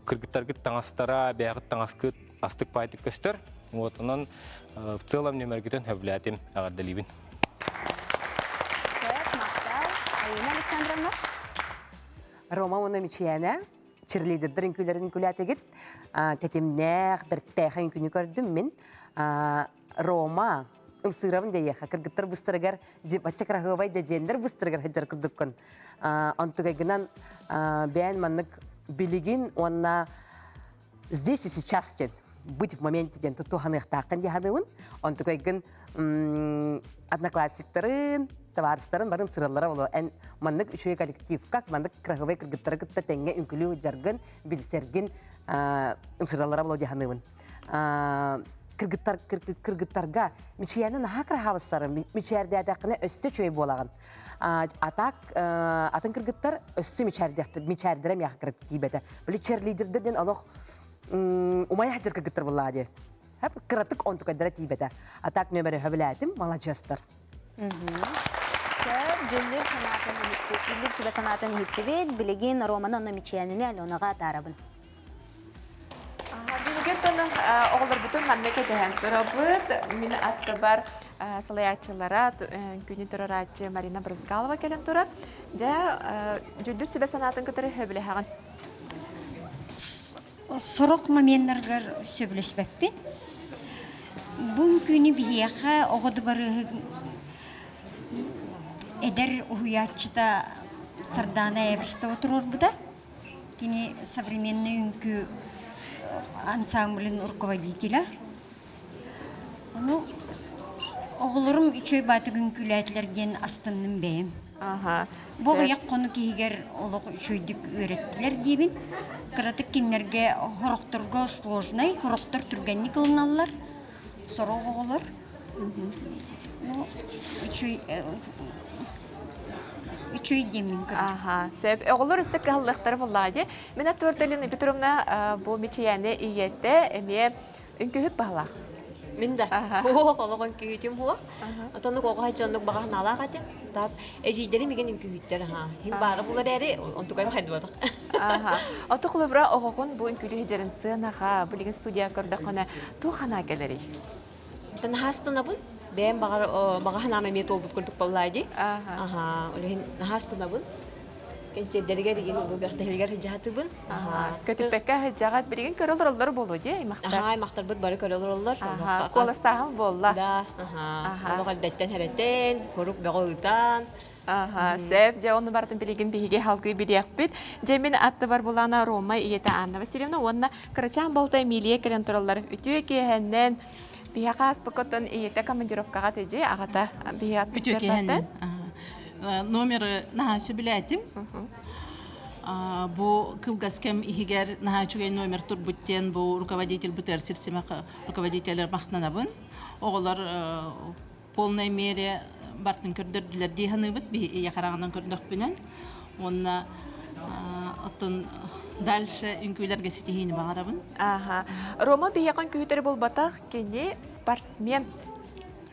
кыргыттаргы таңастара бәгыт таңаскы астык пайтык көстер вот анан в целом нөмергитен хәбләтим агадалибин. Александровна. Рома оны мичияна черлидердерин күләрен күләтегит тетемнәх бер тәхән күне күрдем мин Рома ымсыравын дәяха кыргыттар быстыргар бачакраховай да жендер быстыргар хаҗар күрдүккөн антугайгынан бәян маннык билигин онна здесь и сейчас быть в моменте ден туханых таққан дихадыун он такой ген одноклассниктарын товарищтарын барым сыраллары болу эн маннык үшөй коллектив как маннык краховой кыргыттары кытта теңге үнкүлүү жаргын билсерген сыраллары болу дихадыун кыргыттарга мичиянын хакрахавыстары мичиярды атакына өстө чөй болаган атак атын кыргыттар өстө мичиярды мичиярдырам якырып тийбете били черлидерден алох умай хаджар кыргыттар буллади хап кыратык онтука дара тийбете атак нөмери хөбүләтим молодежстар Жүллүр сүбе санатын хиттибит, билигин Романы онна мичиянini Аленаға тарабын. Билигеттен оғылар бүтін маннеке дәһән тұрабыт. Мен атты бар салаятчылара, күні тұрарачы Марина Брызгалова келен тұрат. Жүллүр сүбе санатын күтірі хөбілі хағын. Сорок моменттаргар сөбілеспекпен. Бұл күні бияқа оғыды бары эдер уятчыта Сардана Эверста отырор бұда. Кені современный үнкі ансамблин руководителя. Оғылырым үшөй баты күнкіләтлерген астынның бәйім. Бұл яқ қону кейгер олық үшөйдік өйреттілер дейбін. Кыратык кенлерге хорықтырға сложный, хорықтыр түргенні кылыналар. Сорок оғылыр. Üçüy demin görür. Sebep oğullar üstte kallıqları bulladı. Мен atörtelin bitirumna bu miçiyane iyette emiye ünkühüp bağla. Мен да. Олоған күйітім хуақ. Отонық оға хайчанық бағағын ала қатым. Тап, әжейдері меген үnkühüттер. Хим бары бұлар әрі, онтықайым қайды бадық. Отықлы бұра оғығын бұл үnkülü хедерін сынаға, бұлеген студия көрдіқіні туғана келері. Тан хастына бұл? Бәйім бағағын амамет олбыт көрдік боллайды. Олығын хастына бұл? Кеншедерге деген ұлғақтағылығар хыджаты бұл. Көтіппәкке хыджағат білген көрілер олар болу де, мақтар? Мақтар бұд бары көрілер олар. Қолыстағын болла? Да. Олығал дәттен әреттен, көрік бәғі ұйтан. Сәп, жа оны бардың білеген бейге халқы білек біт. Жемен атты бар болана Рома Иеті Анна Васильевна, онына Карачан Балтай Милия келен тұралар үтіе кейхеннен бияқа аспықыттың Иеті командировкаға тежі ағата бияты үтіе номері нағашы біләтім. Бұл кылгаскем ихигер нағачугай номер тұр бүттен бұл руководитель бұтер сирсемақ руководителер мақтана бұн. Оғылар полной мере бартын көрдірділер дейханы бұд, бейе қарағынан көрдік бүнен. Онына ұттын дальше үнкүйлерге сетихейні бағара бұн. Рома бейеқан күйітері бұл батақ кене спортсмен.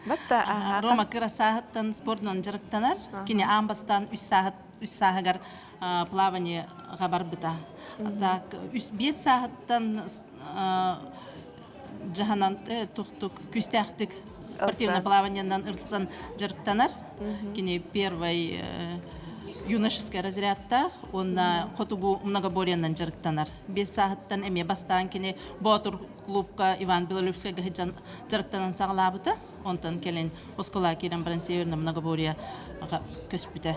Рома кыра сағыттан спортынан жырықтанар, кене амбастан үс сағығар плавание ғабар бұта. 5 сағыттан жағанан тұқтық күстәқтік спортивный плаваниянан ұртылсан жырықтанар, кене первой юношеская разрядта, он хотугу многоборьянан жырықтанар. 5 сағыттан әме бастан кене Ботур клубка Иван Белолюбская гахиджан жырықтанан сағылабыта. Онтан келен Оскола керен бірін северна многоборья көспіті.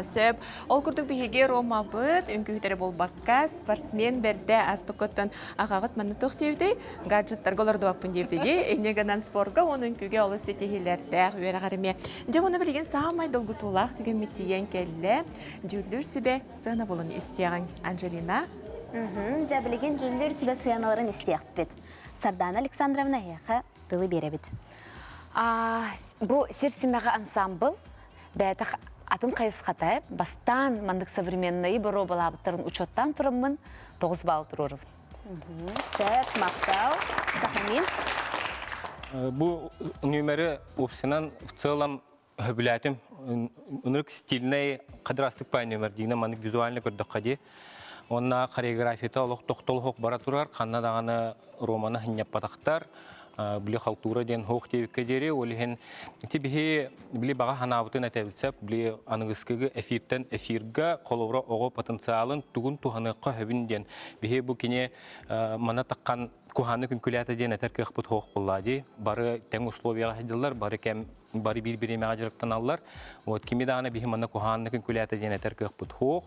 Сөп, ол күрдік бейге Рома бұд, үнкүйдері бол баққа, спортсмен берді аспықыттан ағағыт мәні тұқ деуді, гаджеттар ғоларды бақпын деуді де, әнегінен спорға оны үнкүйге олы сетехилерді өйер ғарыме. Де оны білген сағамай дылғытулақ түген меттеген келі, жүлдір сүбе сығына болын істеғін Анжелина. Де білген жүлдір сүбе сығаналарын істеғіп бет. Сардана Александровна яқа дылы бере бет. Бұл сирсимеға ансамбл, бәйтіқ атын қайыз қатай, бастан мандық современный бұро балабыттарын учеттан тұрымын, 9 бал тұрырым. Сөп, мақтау, Сахамин. Бұл нөмері опсынан в целом хөбіләтім, үнірік стильный қадырастық пай нөмір дейіне мандық визуальны көрдік қаде. Онна хореографията олық тоқтолық бара тұрар, қанна дағаны романы хыннеп батақтар, били халтура ден хоқ тевікке дере, олеген тебіге били баға ханабытын әтәбілсәп, били анығыскығы эфирға қолуыра оғы потенциалын түгін туғаныққа хөбін ден. Біге бұл кене мана таққан куханы күнкіләті ден әтер кеқпыт хоқ бұллади. Бары тәң условияға хеділер, бары бір-бірімеға жырықтан алылар. Кеме дағына біге мана куханы күнкіләті ден әтер кеқпыт хоқ.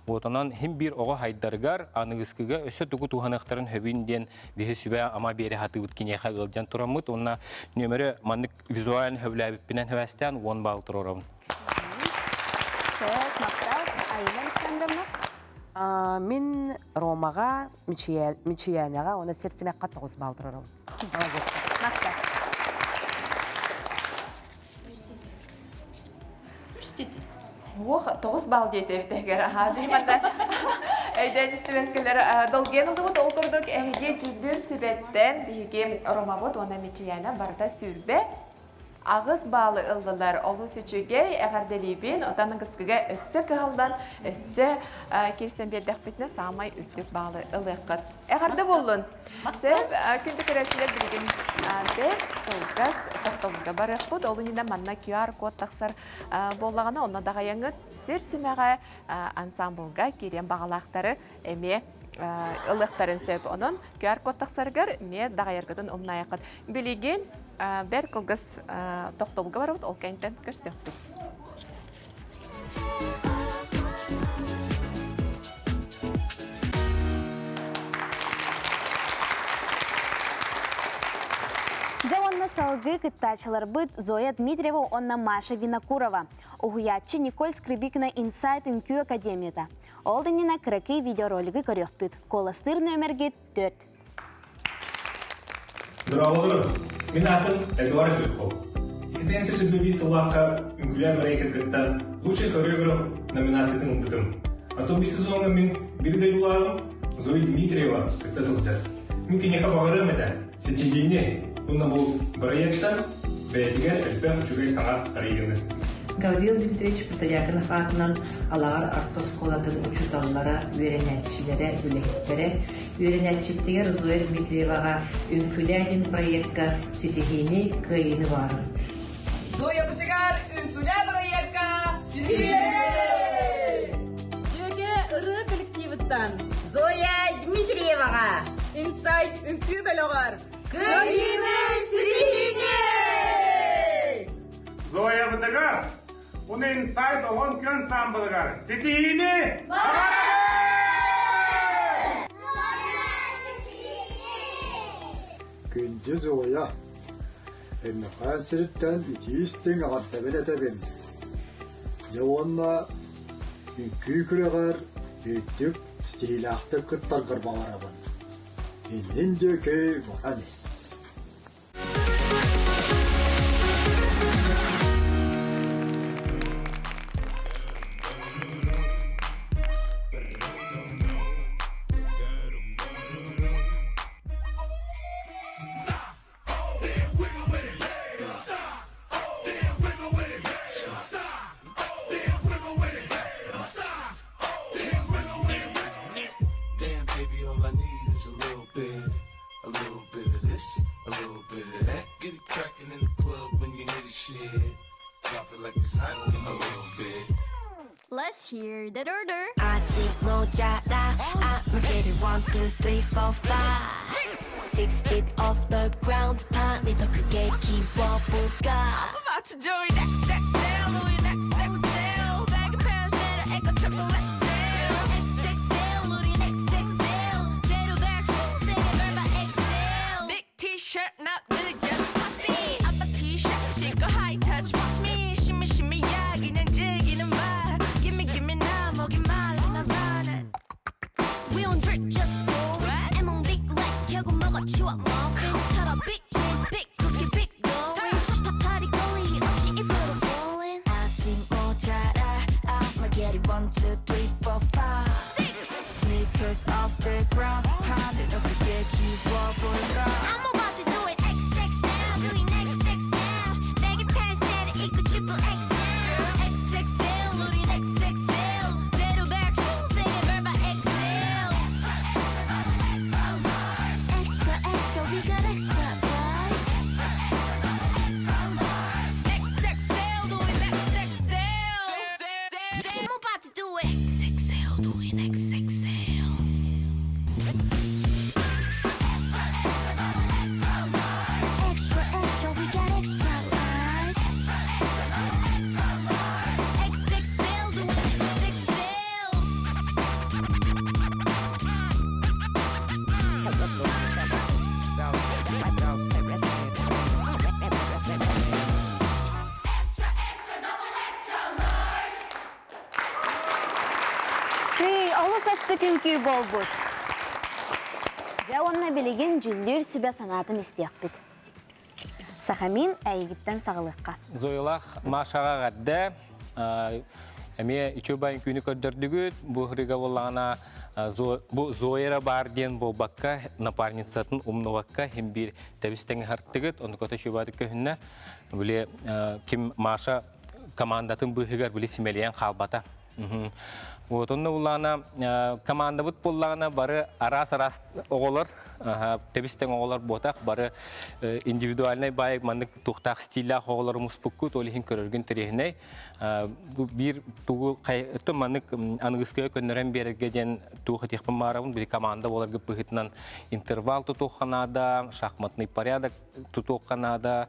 Отанан хим bir oğa haydargar anıgıskıga öse tuğu tuğanıqtарын höbünden bihe sübe ama beri hatı utkine xağılcan turamıt. Onna nömeri manık vizualini hövləbip binen hövəstən 10 bal tururum. Söp, Maqtav, Ayla Alexandrovna. Min Romağa, Miçiyanağa, ona sersimekka 9 bal tururum. Maqtav. Оқ, 9 бал дейті өтегер. Дейманда өйден үстіметкілер долген ұлды бұд ол көрдік әйге жүлдір сүбеттен бейге Рома бұд, ona Miçiyana барда сүрбе. Ағыз балы ылдылар олу сөчіге әғарделейбен, отанын қысқыға өссі кығалдан, өссі келістен бердіқ бітіне самай үлтік балы ылыққыт. Әғарды болын. Сәп, күнді көрәтшілер білген бәк ұлғыз тоқтылыға барық бұд. Олынында манна QR код тақсар болағына, онна даға яңыт сер-сімеға ансамблға керен бағалақтары әме ылықтарын сөп оның QR код тақсарғар ме дағайырғыдың ұмнайықыд. Білеген бәр қылғыз тоқтылыға барып, ол кәнтен көрсөктік. Жауанна салғы кыттачылар бұд Зоя Дмитриева, онна Маша Винокурова. Угуятчы Николь Скрибикна Инсайт Үнкү Академията. Олдынина кыракый видеоролиги көрек бұд. Коластыр нөмерге 4. Здраволарым, мен атым Эдуард Жирков. 2002 сыллаққа Үнкүлі Америкаттан лучший хореограф номинациятын ұмдытым. Атом бір сезонға мен бірді юлағым Зоя Дмитриева кітті сылчар. Мен кенеха бағырым әді, сетегейне. Бұнда бұл проекттан бәйдігер әлбәқ жүгей саңат арайгыны. Гавдил Дмитриевич Путалякынов атынан алағар артос қолатын учуталлара, үйренәтчілері, бүлектері, үйренәтчіптігер Зоя Дмитриеваға Үнкүләден проектка сетегейне күйіні бары. Зоя Путагар Үнкүлә проектка сетегейне! Жөге ұры коллективіттан Зоя Дмитриеваға Инсайт Үнкү бәліғар күйіні сетегейне! Зоя Путагар Уны инсайт оғын көн самбылығар. Сетейіне! Күнді Зоя. Әміқан сіріттен итейістің ағартабын әтәбін. Жауанна үнкі күріғар өттік стейлақты күттарғыр бағарабын. Енен дөкі бағанес. Let's hear that order. 아직 모자라. I'ma get it 1, 2, 3, 4, 5. 6 feet off the ground. 판이 더 크게 키워볼까. I'm about to do it XXL, do it XXL. Baggy pants, 내려 에코 triple XL. XXL, 우린 XXL. 제로 back shoes, 세게 밟아 XL. Big T-shirt, not really just pussy. 아빠 T-shirt, 신고 high touch, watch me. shimmy shimmy, 야기는 즐기는 말. Gimme now, 먹이만 나 봐는. We don't drink, just pour. And on big like 결국 먹어치워 muffin. Cut up bitches, big cookie, big going. Party 거리 없이 입으로 falling. 아직 모자라. I'ma get it 1, 2, 3, 4, 5. 6 sneakers off the ground. 판이 더 크게 키워볼까. I'm about to do it XXL, do it XXL. Baggy pants, 내려 입고 triple XL. XXL, 우린 XXL. 제로 back shoes, 세게 밟아 XL. Extra, extra, we got extra, boy. XXL, do it XXL. I'm about to do it XXL, do it XXL. Extra, extra, we got extra, boy. XXL, do it XXL. Олы сәсті күнкі бол бұд. Жауанна білеген жүлдер сүбә санатын істеяқ бұд. Сахамин әйгіттен сағылыққа. Зойлах Машаға ғадда Әме ичө байын күні көрдірдігіт, бұл хрига болағына бұл Зояра бар ден бұл баққа, напарницатын умны баққа, хем бір тәбістеңі харттығыт, оны көті шүбады көхінна, біле кім Маша командатын бұхығар біле симелиян қалбата. Вот онны улана команда бут боллагана бары арас оголор тебистен оголор ботак бары индивидуальный бай мандык тухтак стиля оголор муспукку толихин көрөргөн терехне бу бир тугу кайты мандык ангыскы көнөрөн берге ден тугу техпен марабын бир команда боларга быхытнан интервал тутуханада шахматный порядок тутуханада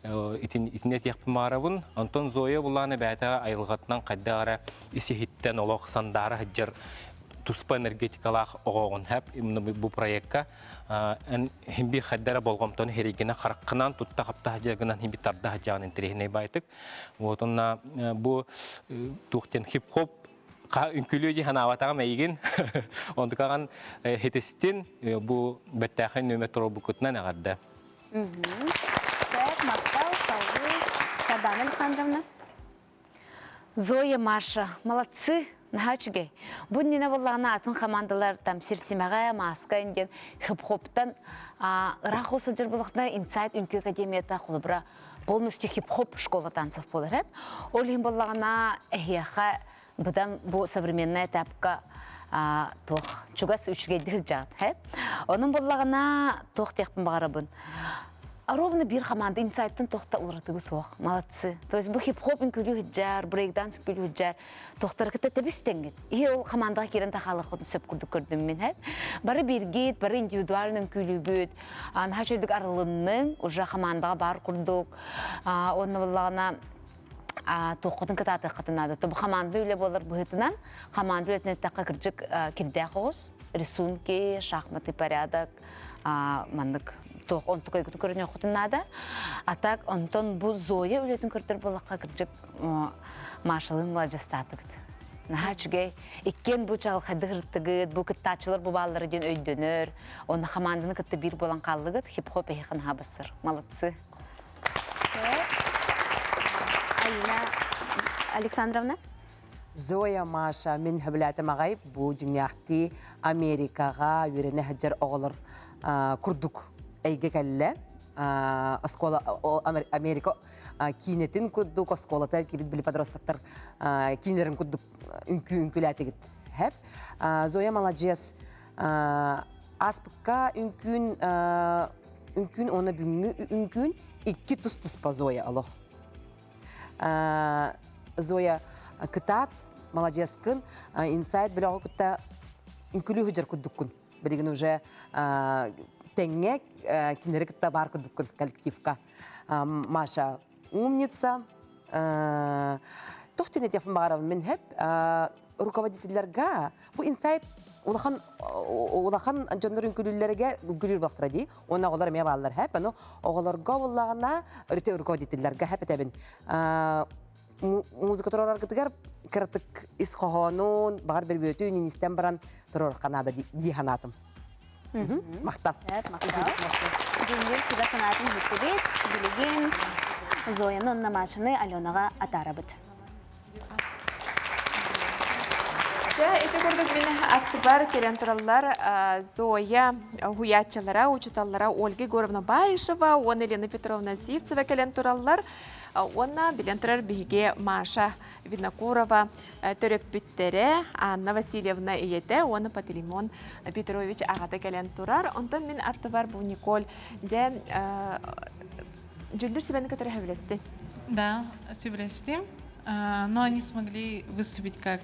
итинет яқпы марабын, Антон Зоя бұланы бәтіға айылғатынан қайдағара исихиттен олық сандары хыджар туспа энергетикалақ оғығын әп бұл проектқа химбир қайдара болғамтоны херегіне қараққынан тұтта қапта хыджарғынан химбир тарда хыджағын интерегіне байтық. Бұл тұқтен хип-хоп үнкілі де ханаватаға мәйген, онды қаған хетестен бұл бәттәқін нөмет тұру бұқытынан ағарды. Сардана Александровна. Зоя, Маша, молодцы, нахачугей. Буднина боллағына атын командалар там Сирсимаға, Маска, инген, хип-хоптан раху сылжыр болықна инсайт үнкі академията құлыбыра полностью хип-хоп школа танцев болыр. Олин боллағына әхияға бұдан бұл современная этапқа тоқ чугас үшігейділ жағын. Оның боллағына тоқ текпін бағарабын. Ровно бир команда инсайттан тоқта улратыгы тоқ. Молодцы. То есть бұл хип-хоп үнкілі хүджар, брейкданс үнкілі хүджар, тоқтар кітті тәбістенгет. И ол командаға керен тақалық құтын сөп күрді көрдім мен. Бары бергет, бары индивидуалын үнкілі гөт. Наға жөйдік арылынның, уже командаға бар күрдік. Оны болағына тоқытын кітаты қытынады. Бұл команда үйле болыр бұғытынан, команда үйлетіне таққа кірджік кірдәқ оғыз, рисунки, шахматный порядок, мандық он tukay kutu körünü okutunada. Atak onton bu Zoya ületin körtür bolakka kırcık maşalın valcastatıgıd. Naha çünkü ikken bu çağıl xadıgırtıgıd, bu kıttaçılır bu balları den öydönür. Onu xamandını kıttı bir bolan qallıgıd, hip-hop eğiqin habısır. Молодцы. Алина Александровна. Зоя, Маша, мен хөбіләтім ағайып, бұл дүнияқты Америкаға өрені хәджар оғылыр күрдік әйге кәлі. Америка кейнетін күрдік, осколатар кебет білі подростақтар кейнерін күрдік үнкіләті кет. Зоя, молодец. Аспыққа үнкін, оны бүгінгі үнкін, iki тұс-тұс па Зоя алох. Зоя, кытат, молодец кын, инсайт біліғі күтті үнкілі хүджар күрдік күн. Білігін уже тәңе кенері күтті бар күрдік күн коллективка. Маша умница. Тоқтен етефін бағарабын мен хеп, руководительлерге бұл инсайт олақан жондар үнкілілерге үлгілер бақтыра дей. Оны оғылар мәе бағалар хеп, оғыларға олағына өрте руководительлерге хеп етебін. Музыка тұрарар күтігер кіртік исқоғанын бағар бір бөті үніністен баран тұрар қанады дейханатым. Мақтал. Мақтал. Дүнгер суда санатын бүттігет, білеген Зояны онна машыны Аленаға атарабыд. Эти көрдік мен атты бар келен тұралар Зоя хуячалара, учиталлара Ольга Горовна Баишева, он Елена Петровна Сивцева келен тұралар, онна билен тұрар биге Маша Винокурова төрөппүттере, Анна Васильевна иете, оны Пателимон Петрович ағаты келен тұрар. Онтан мен атты бар бұл Николь де Джульдер себя на которой хавлесты. Да, сюблестим. Но они смогли выступить как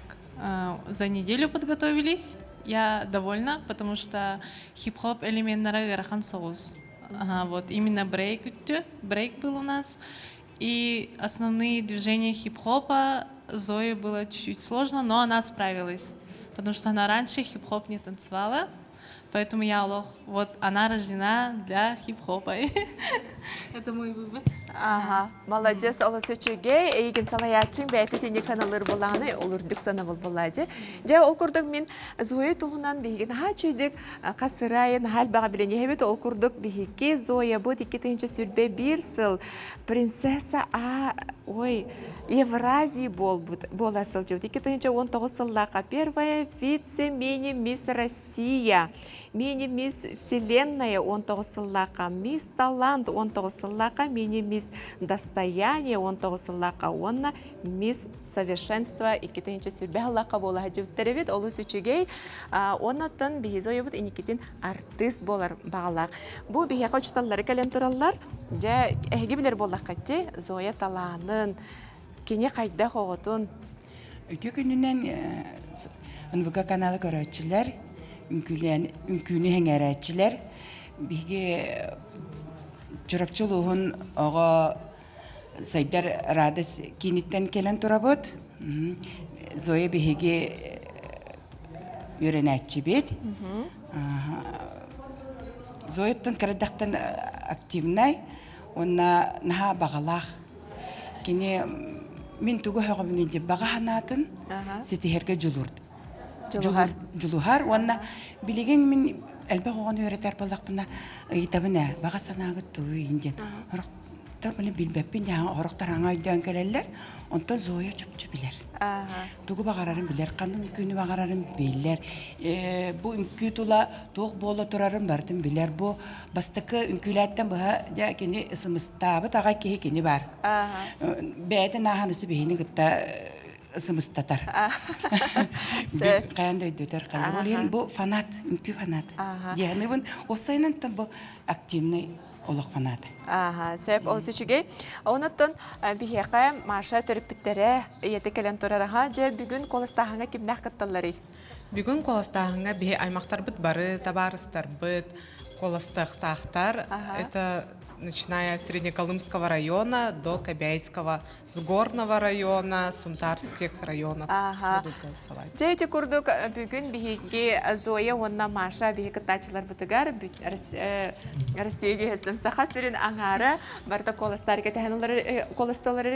за неделю подготовились. Я довольна, потому что хип-хоп элемент на рахан соус. Вот именно брейк был у нас. И основные движения хип-хопа Зое было чуть-чуть сложно, но она справилась. Потому что она раньше хип-хоп не танцевала. Поэтому я вот она рождена для хип-хопа. Это мой вывод. Ага, молодец, олысы чөге, егін салаятчың бәйті тені каналыр болағаны олырдық сана бол болады. Жа ол күрдік мен Зоя туғынан бейген ха чөйдік қасырайын хал баға білен ехебет ол күрдік бейге Зоя бұд 2-тінші сүрбе 1 сыл принцесса Евразии боласыл жауд. 2-19 сыллаға первая вице-мини-мисс Россия, мини-мисс Вселенная 19 сыллаға, мисс Талант 19 сыллаға, мини-мисс Достояние 19 сыллаға, онна мисс Совершенство 2-тінші сүрбе аллаға болаға жауттары олы сүчігей, оннатын бейі Зоя бұд инекетін артист болар бағалақ. Бұл бейі қочталары кәлен тұралар, әйге білер болақ қатте Зоя таланын, кене қайда қоғытын? Өте күнінен ұнбыға каналы көрәтшілер, үмкүні хәңәрәтшілер, біге жүрапчылуғын оға сайдар радыс кенеттен келен тұрабыд. Зоя біге үйренәтші бет. Зояттың кірдіқтен активнай, онна наға бағалақ. Кене мен тугу хағымын деп баға ханатын сетихерге julухар онна билеген мен әлбәқ оған өретер болақпына ұйтабына баға санағыт туы инден орықтар білі білбәппен жаңа орықтар аңа үйден кәрелер онтан Зоя чөпчі білер тугу бағарарын білер қанын күні бағарарын білер бұл үнкі тұла тоқ болы тұрарын бардың білер бұл бастықы үнкіләттен бұға кені ысымыстабы таға кеге кені бар бәйді нағанысы бейіні күтті ысымыстатар қаянда өйдөтер қайын бұл фанат, үнкі фанат дегені бұл осайынан бұл активный олық фанаты. Сәп ол сүчіге. Онаттан бігеқі маша төріппіттері еті кәлен тұрараға же бүгін қолыстағыңа кімнәқ қытталары? Бүгін қолыстағыңа бігі аймақтар бұд бары, табарыстар бұд, қолыстақтақтар. Это начиная с Среднеколымского района до Кобяйского, с Горного района, Сунтарских районов будут голосовать. Жайты күрдік бүгін бігеге Зоя онна маша бігеге тачылар бұтығар Россияге хетсім сақа сүрін аңары барда қолысталары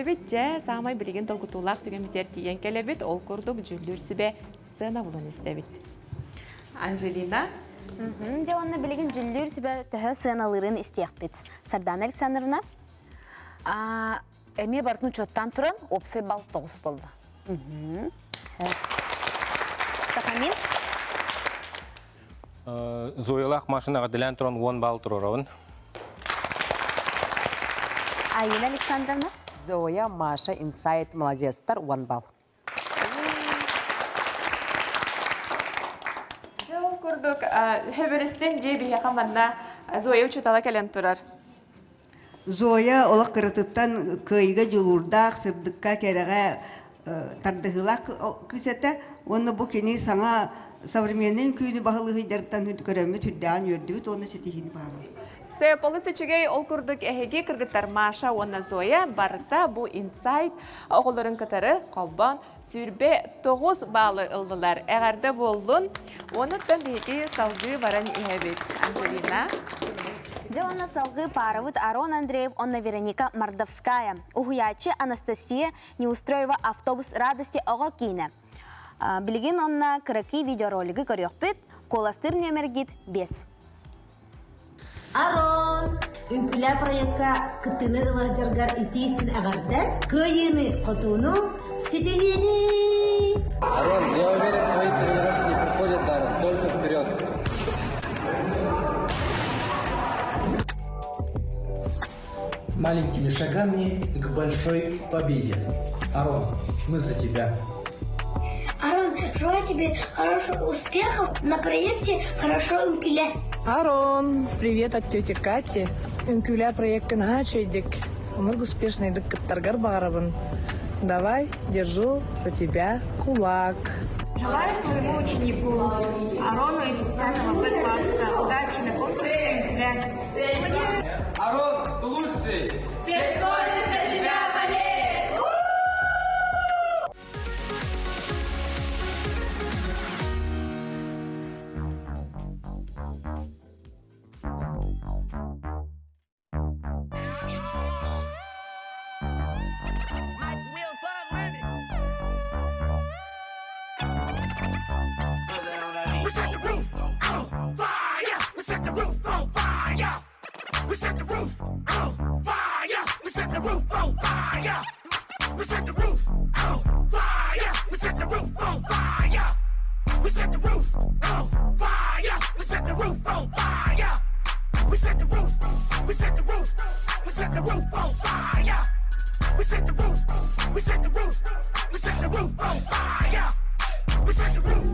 бет жа сағамай білген толғытулақ түген бітер тиген келе бет ол күрдік жүлдір сүбе сына бұлын істебет. Анжелина? Де онна білеген жүлдер сүбе түхі сыналырын істеяқ бет. Сардан Александровна? Әме бардың чөттан тұран, опсай бал 9 болды. Сақамин? Зоялақ машинаға ділен тұран 10 бал тұрырауын. Айын Александровна? Зоя, Маша, Инсайт, молодецтар 10 бал. Күрдік, хөбірістен же бейе қаманна Зоя учутала кәлен тұрар. Зоя олақ қырытыттан көйге жүлурдақ, сырдыққа кәріға тардығылақ күсеті, оны бұл кені саңа современнен күйіні бағылығы жарттан көрәмі түрдән өрдібіт, оны сетігіні бағылы. Сәп олы сөчігей ол күрдік әхеге кіргіттар Маша, оны Зоя, барыта бұл инсайт оғылырын кітары қалбан сүрбе 9 балы ылдылар. Әғарды болдың, оны тән бейге салғы баран ехебет. Анжелина? Жауана салғы парывыт Арон Андреев, онна Вероника Мордовская. Ухуячы Анастасия Неустроева автобус радости оға кейіне. Білген онна кірікі видеоролигі көріқпет, коластыр нөмергет 5. Арон, үнкілі проектқа күттіні ылағжарғар итейсін ағарда, көйіні қотуыну сетегені. Арон, я уверен, твои тренировки не проходят даром, только вперед. Маленькими шагами к большой победе. Арон, мы за тебя. Арон, желаю тебе хороших успехов на проекте «Хорошо Үнкүлэ». Арон, привет от тети Кати. Үнкүлэ проекттен хачойдик. Много успешный докторгар барабын. Давай, держу за тебя кулак. Желаю своему ученику Арону из 5 класса удачи на конкурсе. Арон, ты лучший! Переходим за тебя, болеет! We set the roof on fire. We set the roof on fire. We set the roof on fire. We set the roof on fire. We set the roof on fire. We set the roof on fire. We set the roof on fire. We set the roof on fire. We set the roof. We set the roof. We set the roof on fire. We set the roof. We set the roof. We set the roof on fire. We set the roof.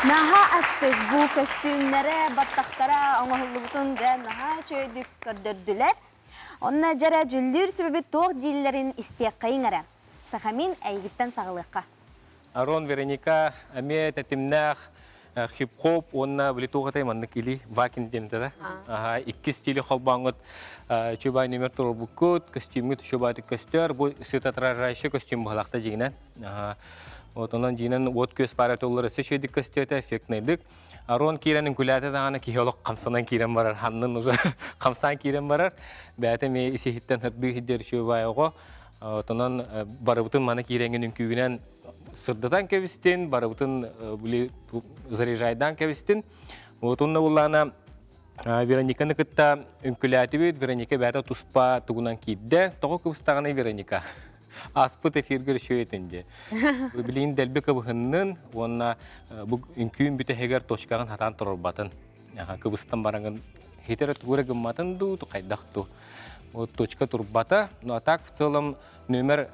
Наха астык бу костюмнere, баттактара оңоһуллубутун да наха чөйдүк көрдөрдүлөр. Онна жара жүлдүр себеби тоқ диллерин истияккайыңара. Сахамин әйгиттен сағылыққа. Арон Вероника, аме тәтімнәқ, хип-хоп, онна білетуғатай манны келі вакин демді. Икки стилі қолбаңыт, чөбай номер тұры бұккут, костюмгіт чөбайды көстер, бұл светотражайшы костюм бұғалақта жегінен. Вот онан жинен от көз пара толлары сөшедік көстеті эффектнайдық. Арон киранын күләті дағаны кейолық қамсанан кирен барар, ханнын уже қамсан кирен барар. Бәті ме исехіттен хырды хиддер шөбай оғы. Онан барыбытын маны киренген үнкүйінен сырдыдан кәвістен, барыбытын заряжайдан кәвістен. Вот онна олана Верониканы кытта үнкүләті бейд, Вероника бәті туспа тугунан кейді. Тоғы кыбыстағаны Вероника. Аспыт эфиргер шөйтінде. Білейін дәлбі кыбығынның, онна үнкүйін бүті хегер точкағын хатан тұрыр батын. Кыбыстан бараңын хетерет көрегін матын ду, қайдақту. Точка тұрып бата. Но так в целом номер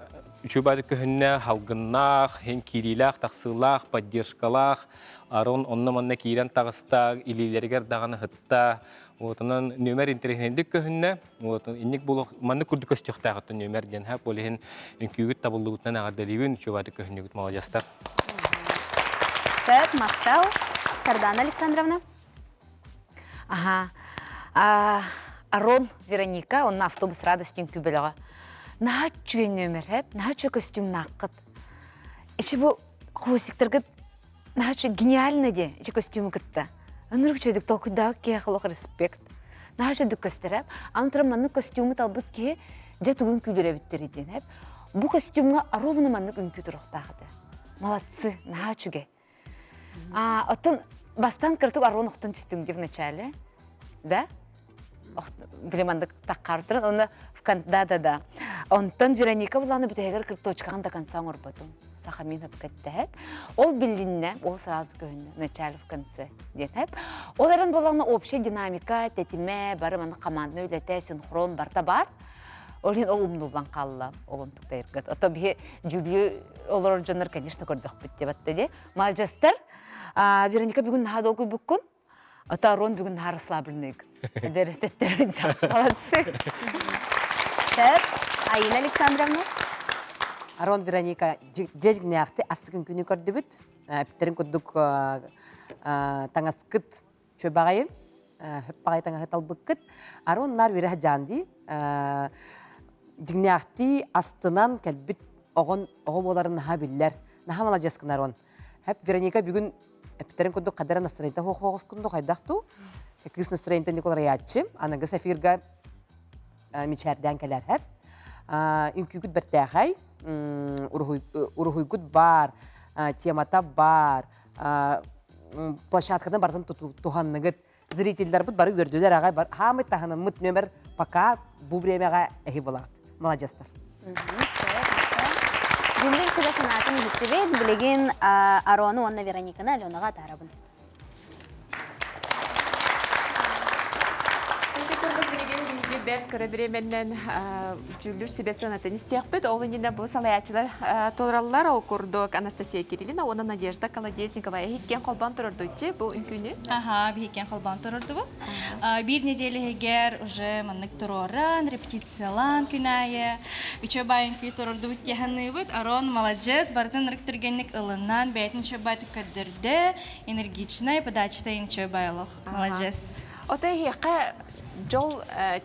үшібайды көхінне халғыннақ, хен кирилақ, тақсылақ, поддержкалақ, арон онна манна кирен тағыстақ, илилергер дағаны хытта. Онан номер интернеттік көхінне, иннік бұл манны күрді көстіқтағыты номер ден хәп, олеген үнкүйгіт табылдығытынан ағардалейбін үшібайды көхіннегіт молодестар. Сөт, мақтау. Сардана Александровна. Арон Вероника, он на автобус радостен күбеліға. Наға чүйен номер хәп, наға чүй костюм наққыт. Ечі бұл қуысықтырғыт, наға чүй гениальны де, ечі костюмы кітті. Анырық чөйдік толкудағы кей ақылық респект. Наға чөйдік көстерәп, анытырым манны костюмы талбыт ке жа түгін күйлері біттер еден әп. Бұл костюмға аробыны манны үнкі тұрықтағыды. Молодцы, наға чүйге. Оттан бастан кіртік арон оқтын түстіңде в начале. Да? Білемандық таққардырын, оны да. Онтан Вероника бұланы бүтәгер кірт точкаған да концан орбатым. Сахамин хөпкеттәп. Ол билинне, ол сразу көнне, начале в конце детәп. Оларын боланы общая динамика, тетиме, бары маны командны үләтә, синхрон барта бар. Олин ол умнулдан қалла, олын тұқтайырғыт. Ото бе Джулию олар жонар, конечно, көрдіқ бітте бәтті де. Малжастар, Вероника бүгін наға долгой бүккін, ото Арон бүгін наға расслабленныйг. Дәрістеттерін жақ. Молодцы. Сөт, Аина Александровна. Арон Вероника жежгіне ақты астығын күні көрді бүт. Әптерін күдік таңаскыт чөбағайым, хөп бағайтан ағытал бұққыт, аронлар вере жанди, дигняхти астынан кәлбіт оғын боларын наға білдер. Наға мала жасқын арон. Хөп Вероника бүгін әптерін күнді қадара настроенті хоғыз күнді қайдақту. Кыз настроенті Никол Раятчым, анығы сафирға мечәрден кәлер хөп. Үнкүйгіт біртәғай, урғүйгіт бар, темата бар, площадкадан бартын туғаннығыт. Зрительдер бұд бары өрділер ағай бар. Хамы тағының мұт нөмір пока бұл бремеға әхи болады. Молодестер. Жүндір сөйлі санатын жүттібет, білеген Ароны онна Верониканы Аленаға тарабын. Бәт көрөбіременнен жүлдір сүбесін атын істеқпет. Ол үнінде бұл салаячылар толыралылар ол көрдік Анастасия Кириллина, оны Надежда Колодесникова. Хиккен қолбан тұрырды үтче бұл үнкүйні? Ага, хиккен қолбан тұрырды бұл. Bir неделе егер уже маннык тұроран, репетициялан күнайы. Үчі байын күй тұрырды үттеханы бұд. Арон молодец, бардың рықтыргенлік ылынан бәйтін чөбай түккөддірді, энергичный, подачтай чөбайлық. Молодец. Отай хеқа жол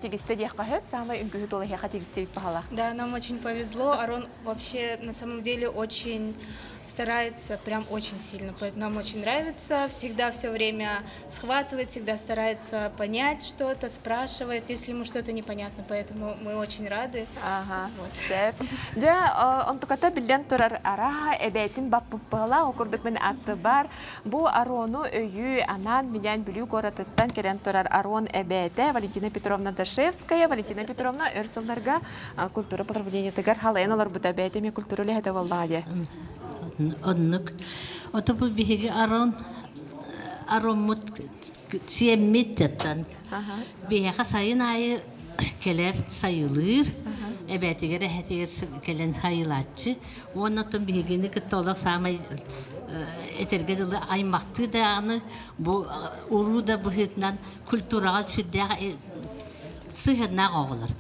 тегісті дейққа хөп, самай үнгігі толы хеқа тегісті өйт бағала. Да, нам очень повезло. Арон вообще на самом деле очень старается, прям очень сильно. Нам очень нравится, всегда все время схватывает, всегда старается понять что-то, спрашивает, если ему что-то непонятно, поэтому мы очень рады. Ага, вот. Жа, он туката билден турар ара, эбейтин баппыппыла, окурдук мен атты бар. Бу Арону өйі анан менен бүлүү коратыттан керен турар Арон эбейте, Валентина Петровна Дашевская, Валентина Петровна өрсылларга культура потребления тыгар халайын олар бұта бәйтеме культура лехеті волладе. Оннук. Ото бу биһиги ароммут сиэммиттеттан. Биһига сайын айы келер сайылыр. Эбетигер эхетигер келен сайылатчы. Оннотун биһигини кыттолок самай этергедылы аймакты даганы бу уруда бухитнан культурага сүрдәгә сыһырнақ оғылыр.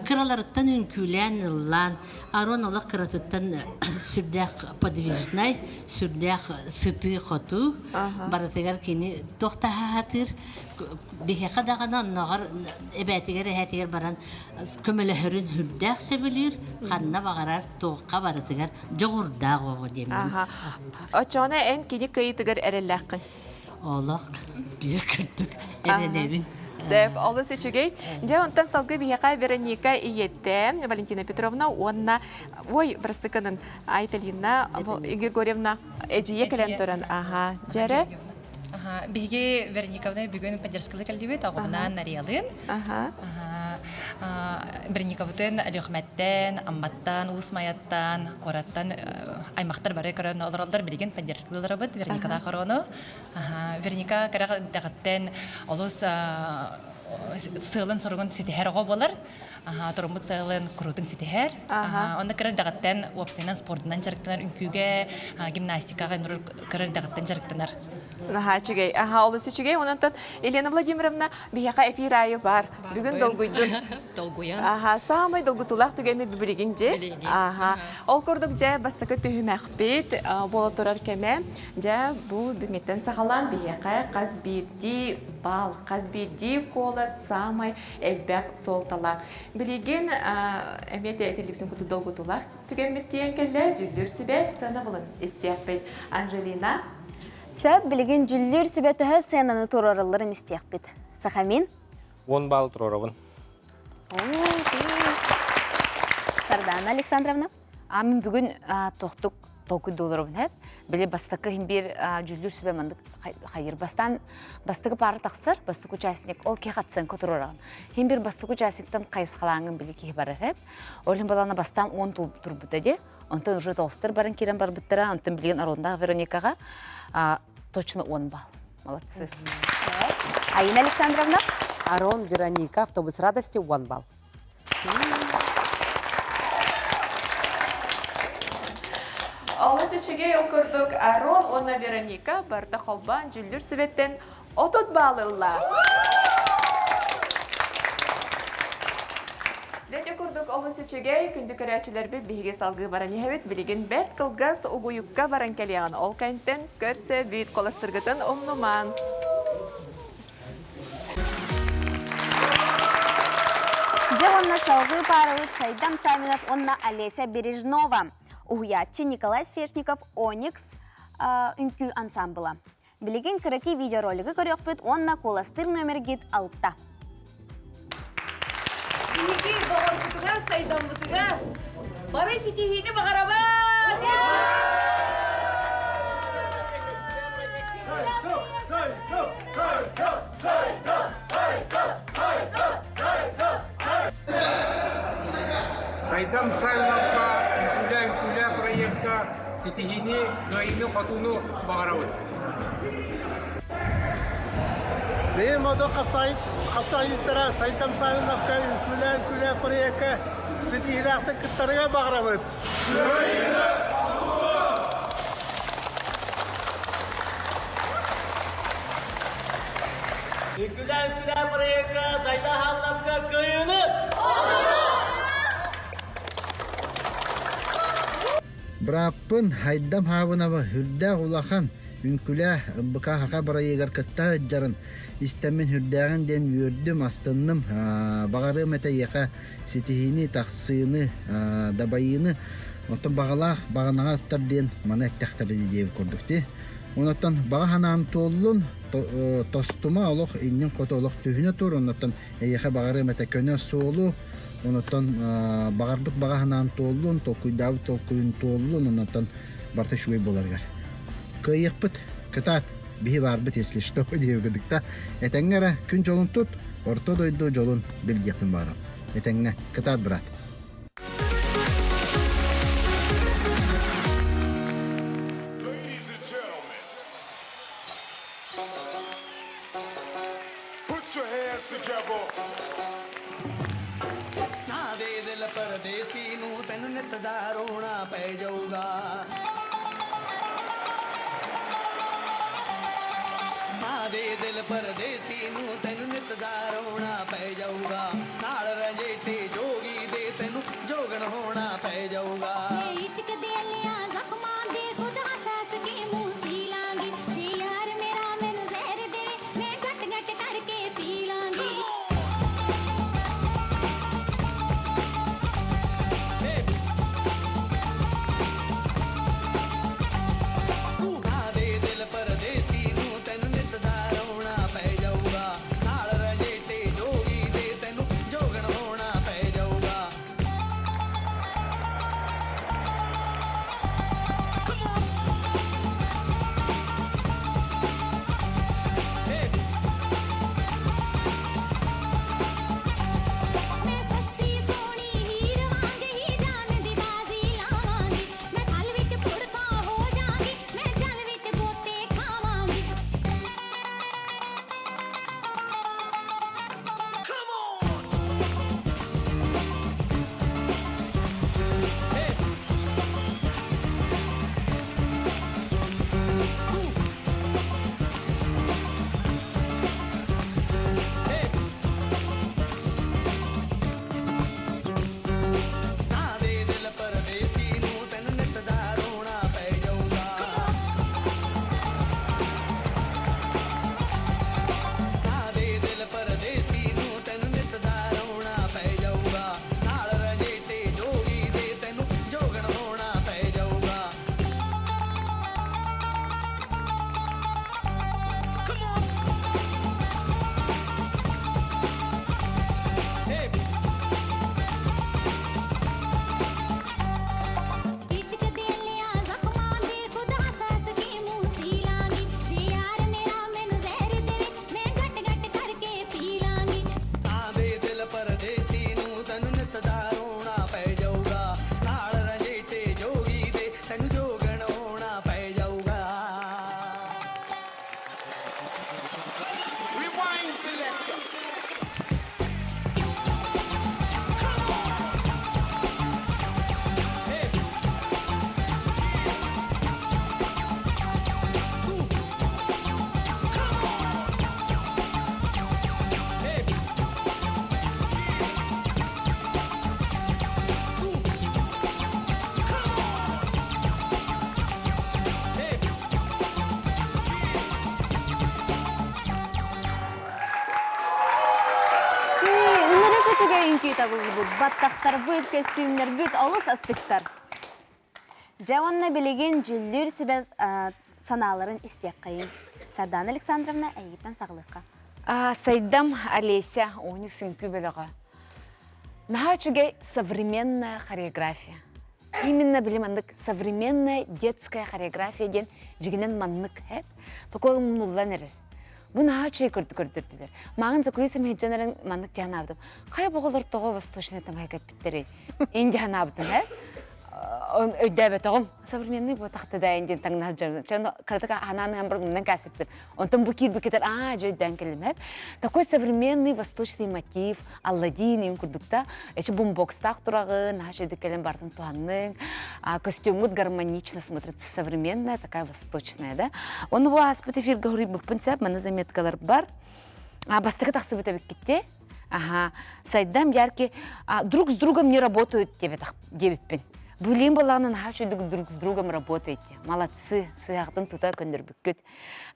Кыраларыттан үнкүлән ыллан, Арон олақ кыратыттан сүрдәқ подвижнай, сүрдәқ сыты хоту, баратыгар кені тоқтағатыр, бихеқа дағана нағар әбәтігер әтігер баран көмелі хүрін хүрдәқ сөбілер, қанна бағарар тоққа баратыгар жоғырдақ оғы демін. Очона ән кені күйітігер әрелләққын? Олақ, бір күрттік әрелерін. Сәп, олы сөчігей. Жа, онтан салғы бейеқа Вероника иетті, Валентина Петровна, онна, ой, бірістікінің Айталина Григорьевна, әжие кәлен тұрын. Ага, жәрі? Беге Верониковна бүгін поддержкалы кәлдебет, ағымынан нариялын. Верониковтын әліқмәттен, амматтан, уысмаяттан, қораттан аймақтар бары көрін оларалдар білген поддержкалылары бұд Вероникада қорону. Вероника қарақ дағаттен олыс сылын сұрғын сетихер оғы болар. Тұрымбыт сылын құрудың сетихер. Онда көрір дағаттен уапсайынан спортынан жарықтанар, үнкүйге, гимнастикаға көрір дағаттен жарықтанар. Ага, чигей. Ага, олысы чигей. Онантан Елена Владимировна бияқа эфир айы бар. Бүгін долгуйдun. Долгуян. Ага, самай долгутулақ түгеме бүбілеген же. Ага. Ол көрдік же бастықы түйімәқпет бола тұрар кеме. Же бұл бүңеттен сағалан бияқа қазбирди бал, қазбирди кола самай әлбәқ солтала. Білеген әметі әтеліктің күті долгутулақ түгеметтен кәлі жүлдер сүбет саны бұлын істеқпет. Анжелина. Сөп білген жүлдер сүбетігі сенаны тұрарылырын істеқпет. Сақамин? 10 бал тұрарабын. Сардана Александровна? Амин бүгін тоқтық толкуй долларабын әп. Біле бастықы химбер жүлдер сүбе мандық қайыр. Бастықы пары тақсыр, бастық участник ол ке қатсын көтірорағын. Химбер бастық участниктен қайыз қалаңын біле кей барар әп. Олын баланы бастан 10 тұр бұтады. Онтан уже толстыр барын керен бар бұттыра. Онтан білген Арондағы Вероникаға точно 10 балл. Молодцы. Аина Александровна? Арон, Вероника, автобус радости 1 балл. Олысы чегей окырдық Арон, она Вероника, барда қолбан жүлдер сөбеттен 30 балылла. Дәте күрдік олысы чегей, күнді көрәчілер бет бейге салғы баран ехевет білеген бәрт қылғас ұғыюққа баран кәлияған. Ол кәнттен көрсе бүйт қоластырғытын ұмнуман. Биһиге онна салгы парывыт Сайдам Савинов, онна Олеся Бережнова. Угуятчы Николай Сфешников, Оникс үнкү ансамбыла. Билеген кыраки видеоролиги көрөкпүт, онна коластыр номергит 6-та. Билеги доғырқытығар, сайдамбытығар. Бары сетихini бағарабат! Сайдам Савиновка үкүлә проектка сетихини гайыны қатуну бағарауыд. Дейін моду қапсайыттара Сайдам Савиновка үкүлә проектка сетихилақты кыттарыға бағарауыд. Үкүлә проектка Сайдам Савиновка көйіні! Браппын хайдам хабынава хүрдәг улахан үнкүлә ымбыка хака барайыгар кытта жарын истәмен хүрдәгән ден үрдүм астынным багары мете яка сетихини таксыны дабайыны отон багалах баганага тарден мана тахтарды диеп көрдүкти. Онотон бага ханан толлун тостума олох иннин котолох түһүнө тур онотон яка багары мете көнө соолу. Онотон багарбыт багаһынан толлун, токуйдав токуйун толлун, онотон барта шуй боларгар. Кыйыкпыт, кытат, бихи барбыт, если что, диевгедикта. Этеңнера күн жолун тут, орто дойду жолун билгепин барам. Этеңне кытат брат. परदेसी नू तेन नित दा रोना पै जाऊगा दे दिल परदेसी नू तेन नित दा रोना पै जाऊगा नाल रजेठे जोगी दे तेन जोगन होना पै जाऊगा इश्क दे लिया जख्मां दे खुद हंस के मुंह सी लांगी जे यार मेरा मैनू जहर दे मैं घट घट करके पी लांगी чүгө инкүй табылбыт, баттактар быт, костюмнер бит, олус астыктар. Жауанна билеген жүллүр сүбәз саналарын истек кайын. Сардана Александровна әйгіттен сағылыққа. Сайдам Олеся, оник сүнкі бөліға. Наға чүге современная хореография. Именно білімандық современная детская хореография ден жігінен маннық әп. Такой мұнулан әрір. Бұл наға чүге көрді-көрдірділер. Мағын закурисым хеджанарын маннық диян абдым. Қай бұғылыр тоғы восточнетін қайқат біттері. Ең диян абдым әп. Өйдәбет оғым. Современный бұл тақты да әнден таңнар жарым. Чоны қырдыға ананың әмбірдіңнен кәсіппін. Онтан бұл кейт-бұл-кетер, жөйден келім әп. Такой современный восточный мотив, Алладин ең күрдікта. Әші бумбокстақ тұрағы, наға жөйді келім бардың туғанның. Костюмыт гармонично смотрится, современная, такая восточная, да? Оны бұл аспыт эфирға ғырый бұппын сәп, мәні заметкалар бар. Бастығы тақсы бұта беккетте. Сайдам ярки друг с другом не работают, дебеппен. Бұлейін балағына наға чөйдік друг с другом работаете. Молодцы, сыяқтың тута көндір бүккет.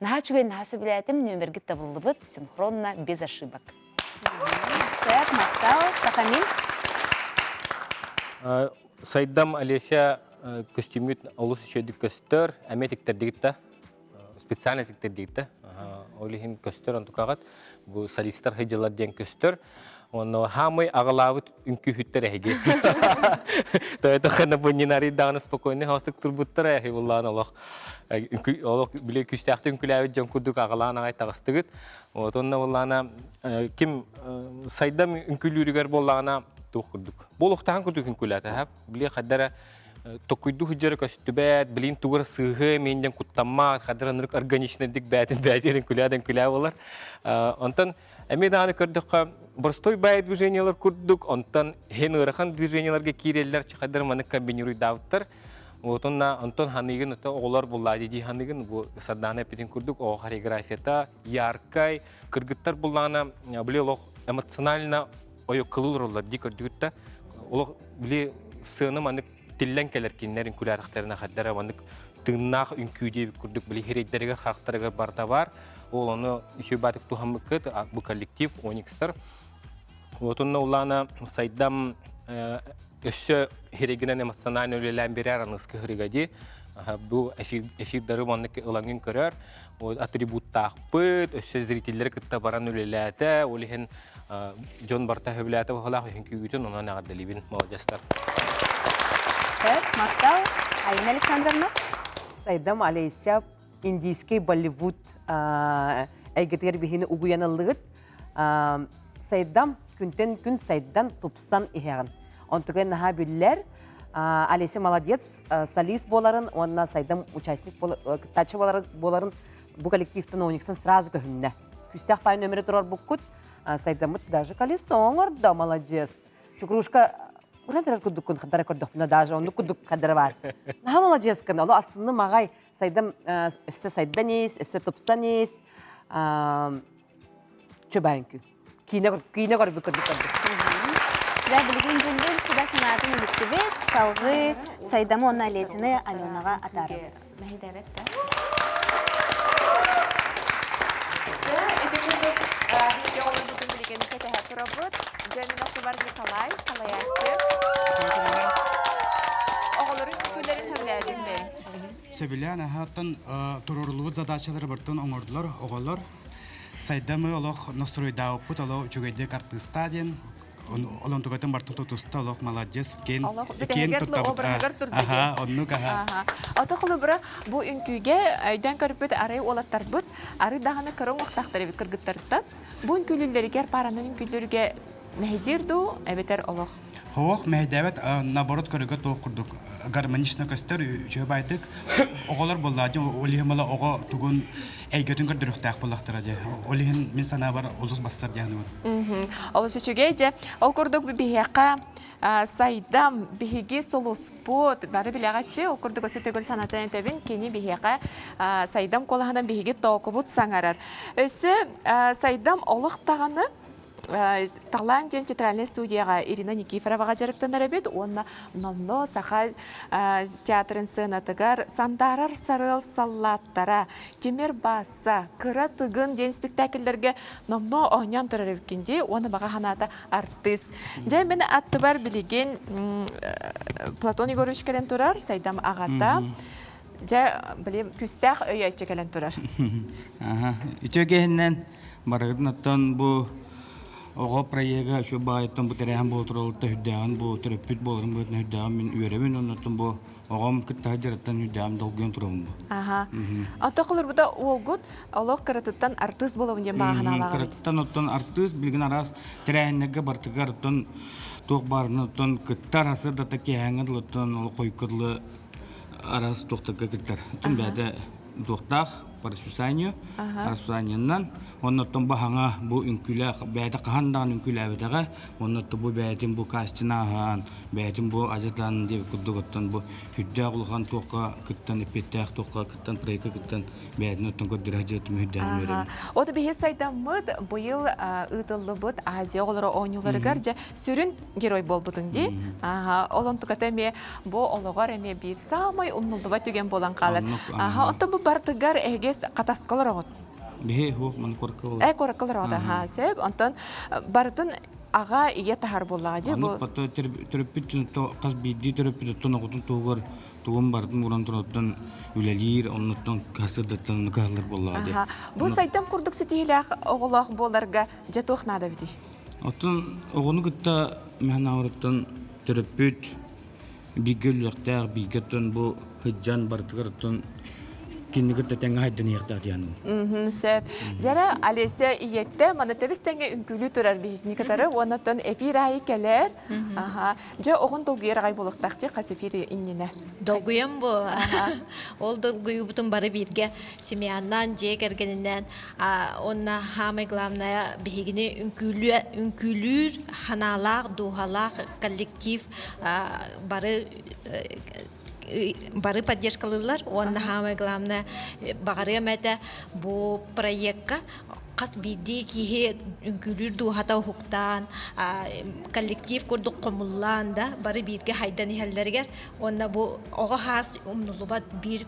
Наға чөйге наға сөбілетім нөмергі табылы бұд, синхронно, без ошибок. Сәп, мақтау, Сақамин. Сайдам Олеся костюмет олыс үшедік көстер, әметіктер дегітті, специальностиктер дегітті. Олихин көстер антықағат, бұл солистар хеджалар ден көстер. Оны хамай ағылауыт үнкі хүттер әйге. Тойты қаны бұнинары дағаны спокойны хастық тұрбыттыр әйге болған олық. Біле күстәқті үнкіләуіт жан күрдік ағылауын ағай тағыстығыт. Онына болғана кім сайдам үнкілерігер болғана тұқ күрдік. Болықтаған күрдік үнкіләті әп. Біле қаддара Токуйду хыджары көстүбәт, билин тугар сыгы, менден куттаммат, қаддара нұрық органичныдік бәтін күләден күлә болар. Онтан әмеданы көрдіққа простой бай движениялар күрдік, онтан хен ұрақан движенияларға кейрелер чықадар маны комбинируй дауыттар. Онтан ханығын оғылар бұллады дей ханығын сарданы әпетін күрдік, оғы хореографията, яркай, кыргыттар бұллағына біле олық эмоционально ойы қылыл роллар дей көрдігітті. Олық біле сыны маны Тиллен келер киннерин күләріқтеріне қаддара вандық тыңнақ үнкүйде күрдік білі херейдерігер қақтарығыр барда бар. Ол оны үші батық туғамықыт, бұл коллектив, оникстар. Отынна олана сайдам өсі херегінен эмоциональны өлелән берер анысқы хырыгади. Бұл эфирдары вандық ұлаңын көрер. Атрибуттақ бұд, өсі зрителері күтті баран өлеләті, олығын жон барта хөбіләті бұғылақ үнкүйгітін онан ағаддалибін молодестар. Мақтау, Алина Александровна. Сайдам Олеся индийский Болливуд әйгетер бейіні ұғыянылығыт. Сайдам күнтен күн сайдан тупсан ихеғын. Онтығын наға бүллер. Олеся молодец, солист боларын, онына сайдам участник тачы боларын бұл коллективтің ониксын сразу көхінне. Күстәқ пай нөмірі тұрар бұққыт. Сайдамыт даже колесоң орда, молодец. Чукрушка Урандар күддік қадара көрдік, даже оны күддік қадара бар. Наға молодец кін, олы астыны мағай сайдам өсі сайдан ес, өсі тұпсан ес, чөбайын күй. Кейіне көрбі күддік көрдік. Сізі білген жүлдер суда санатын үліктібет, салғы сайдамы оны әлесіні Аленаға атары. Мәхидәбет, да? Эти күрдік регионы бүтін білген кәтәхә тұрабыт. Жөнінасы бар Николай, Салаятты. Оғылырын күлерін хәмләдім бен. Сөбілән әхаттан тұрырлығы задачалары бартын оңырдылар, оғылар. Сайдамы олық настройда опыт, олық жүгейдек артыстаден. Олон тұғайтын бартын тұтысты, олық молодец. Кен тұттабыт. Оннық аға. Аты құлы бұра бұл үнкүйге өйден көріпет арай олаттар бұд. Арай дағаны көрін оқтақтары бет кіргіттарыптан. Бұл үнкүйлілерігер, паранын үнкүйлілерге мәйдерді, әбетер олық? Хоқ, мәйдәвет, наоборот, көрігі тоқ күрдік. Гармонична көстер, жөп айтық. Оғалар болады, олығымала оға тұғын әйгетін көрдіріқтәқ болақтырады. Олығын мен сана бар олыс бастар дегені бұл. Олысы чөге де, ол көрдік бігеқа сайдам бігеге солу спот, бәрі білеғатчы, ол көрдік өсі төгіл санатайын тәбін, кені бігеқа сайдам қолағынан бігеге тоқы бұд саңарар. Өсі сайдам олықтағаны Талан ден театральный студияға Ирина Никифороваға жарықтан әребет, онна номно саха театрын сынатыгар сандарар сарыл саллаттара, темір баса, кыра тыгын ден спектакльлерге номно оңян тұрар өкенде, оны баға ханата артист. Жай мені атты бар білеген Платон Егорович кәлен тұрар, Сайдам ағата. Жай білем күстәқ өй айтчы кәлен тұрар. Ичөгеһиннен барыгын оттон бу ого проега şu байыттан бу терәһән бу турылты хүдәгән бу терәпит булырын бу хүдәгән мин үерәмен оннан бу огом кытта жараттан хүдәгән долгын турым бу. Ата кылыр буда олгут алох каратыттан артист болуын ден баганалага. Караттан оттон артист билген арас терәһәннәгә бартыгар оттон тук барны оттон кытта арасы да такәһәңгә оттон койкырлы арас туктакка кыттар. Тун бәдә доктах по расписаниянан оннотон бахаңа бу үнкүлә бәдә кахандан үнкүлә бәдәгә оннотон бу бәдән бу кастинахан бәдән бу ажатлан дип кудуготтон бу хүддә булган тоқка кыттан эпеттәх тоқка кыттан проекты кыттан бәдән оттон коддырҗат мүддән берем. Ода бихе сайдаммыд быйыл ытыллы бут Азия олары оңюларыгар жа сүрүн герой болбутун ди. Олон тукатеме бу ологар эме бир самай умнулдуба түген болан калыр. Онто бу бартыгар эгес катаскалар огот. Бихе хо мен коркол. Корколар ода себ онтон бартын ага ие тахар боллага ди бу. Пато терапит то каз бидди терапит то ноготун тогор тугун бардын уран туруттан үлелир оннотон касырдаттан калыр боллага ди. Бу сайдам курдук сетилах оголох боларга жетохнада бити. Отон огону гытта мен авырыттан терапит бигеллектер бигеттен бу хыджан бартыгыртын киннигет тәңгә хайдан яктак яну. Сәп. Жара Алеся иетте мана тебис тәңгә үнкүлү турар бихни катары оннан эфир ай келер. Жа огын долгыйыр гай булыктакчы касефири иннене. Долгуям бу. Ол долгую бутун бары бирге семьяннан же кергеннән онна хамы главная бигине үнкүлүр ханалар духалар коллектив бары поддержкалылар, онна хамы главное багары мәтә бу проектка кас биди кихе үнкүлүр духата хуктан коллектив курдук комуллан да бары бирге хайдан хәлләргә онна бу ога хас умнулубат бир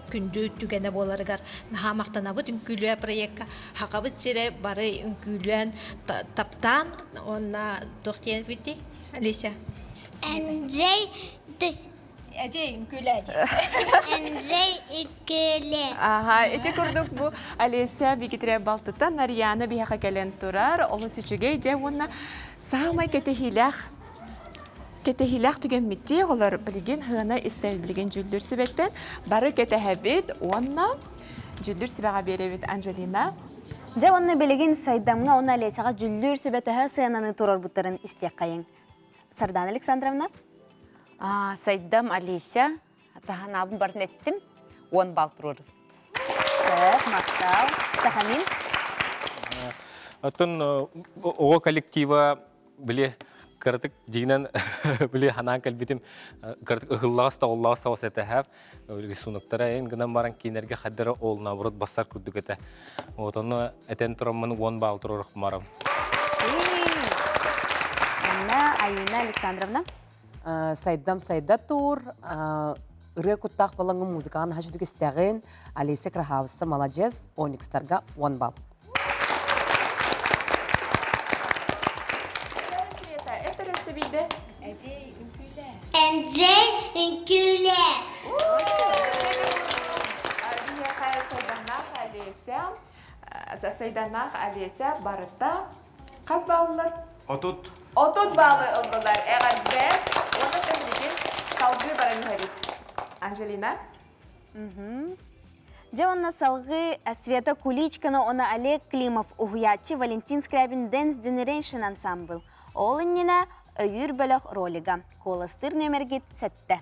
күндү түгәнә боларыгар хамактана бу үнкүлү проектка хакабыт сире бары үнкүлүн таптан онна тохтен бити Алеся Андрей Әжей үнкүләди. Андрей үнкүле. Эти курдук бу Алеся бигитре балтыттан Марьяна бияха келен турар. Олы сүчүгей же онна самай кетехилах түген митти олар билген хына истел билген жүлдүр себеттен бары кетехебит онна жүлдүр себага беребит Анжелина. Же онна билген сайдамга онна Алесяга жүлдүр себете сыянаны турар буттарын истеккайын. Сардан Александровна Сайдам Алеся, тахан абын барын еттім, 10 бал тұрыр. Сәп, мақтау. Сахамин? Атын оғы коллектива біле кыртык дейінен біле ханан кәлбетім кыртык ұғыллағыста оллағыста осы әті әп рисунықтара ең гынан баран кейінерге қаддары олына бұрыт басар күрдік әті. Отаны әтен тұрамын 10 бал тұрыр құмарым. Алина Александровна? Сайдам сайда тур, рекутах балангы музыканы хажыдык истеген, Алеся Крахавса молодец, Оникстарга 1 балл. Это рассобиде. Андрей үнкүле. Сайданах Алеся барыта каз балылар? Отут балы олдылар. Әғарбе, оны тәңдеген салғы баран хәріп. Анжелина? Же онна салғы Света Куличкана, она Олег Климов, Угуячи, Валентин Скрябин, Dance Generation Ensemble. Олыннина өйір бөлік ролига. Колыстыр нөмергет сәтті.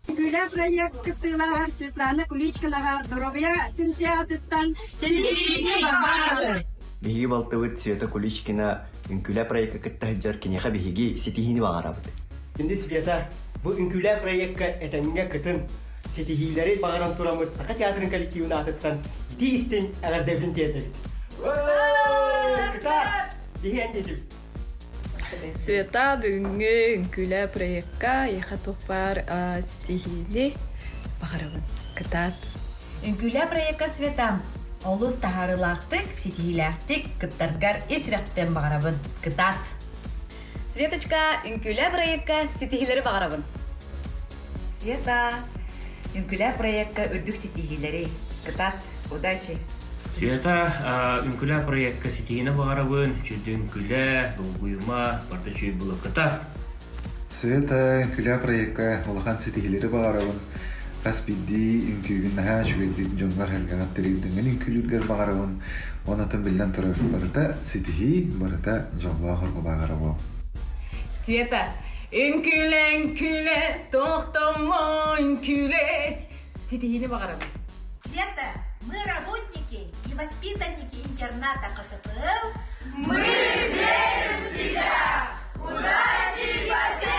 Күлә проект кытылага Светлана Куличканага здоровья түнсиятыттан сәлемдерге барады. Биһиги балтыбыт Света Куличкина үнкүлә проектка кыттаһыджар кинеха биһиги сетихини багарабыт. Инде Света бу үнкүлә проектка этәнгә кытын сетихиләре багаран турамыт сака театрын коллективына атыттан ди истен әгәр дәвлин театр. Света, диген дедим. Света бүгүнгү үңкүлө проектка яха тохпар стихили багарабын кытат. Үңкүлэ проектка Света. Олус тахарылактык, ситихилактык, кыттаргар исряптен багарабын кытат. Светочка, үңкүлэ проектка ситихилери багарабын. Света. Үңкүлэ проектка үрдүк ситихилери кытат. Удачи. Света, үңкүлэ проектка ситихина багарабын, чүрдү үңкүлэ, булгуйма, партачуй булы кыта. Света, үңкүлэ проектка улахан ситихилери багарабын. Кас бидди үңкүгүн наха чүгедик жоңгар хелгагат терилденген үңкүлүргер багарабын. Онатын билен турар барыта ситихи, барыта жоңга хорго багарабы. Света, үңкүлэ, тохтомо үңкүлэ ситихини багарабын. Света, мы работники и воспитанники интерната КСПЛ. Мы верим в тебя! Удачи и победы!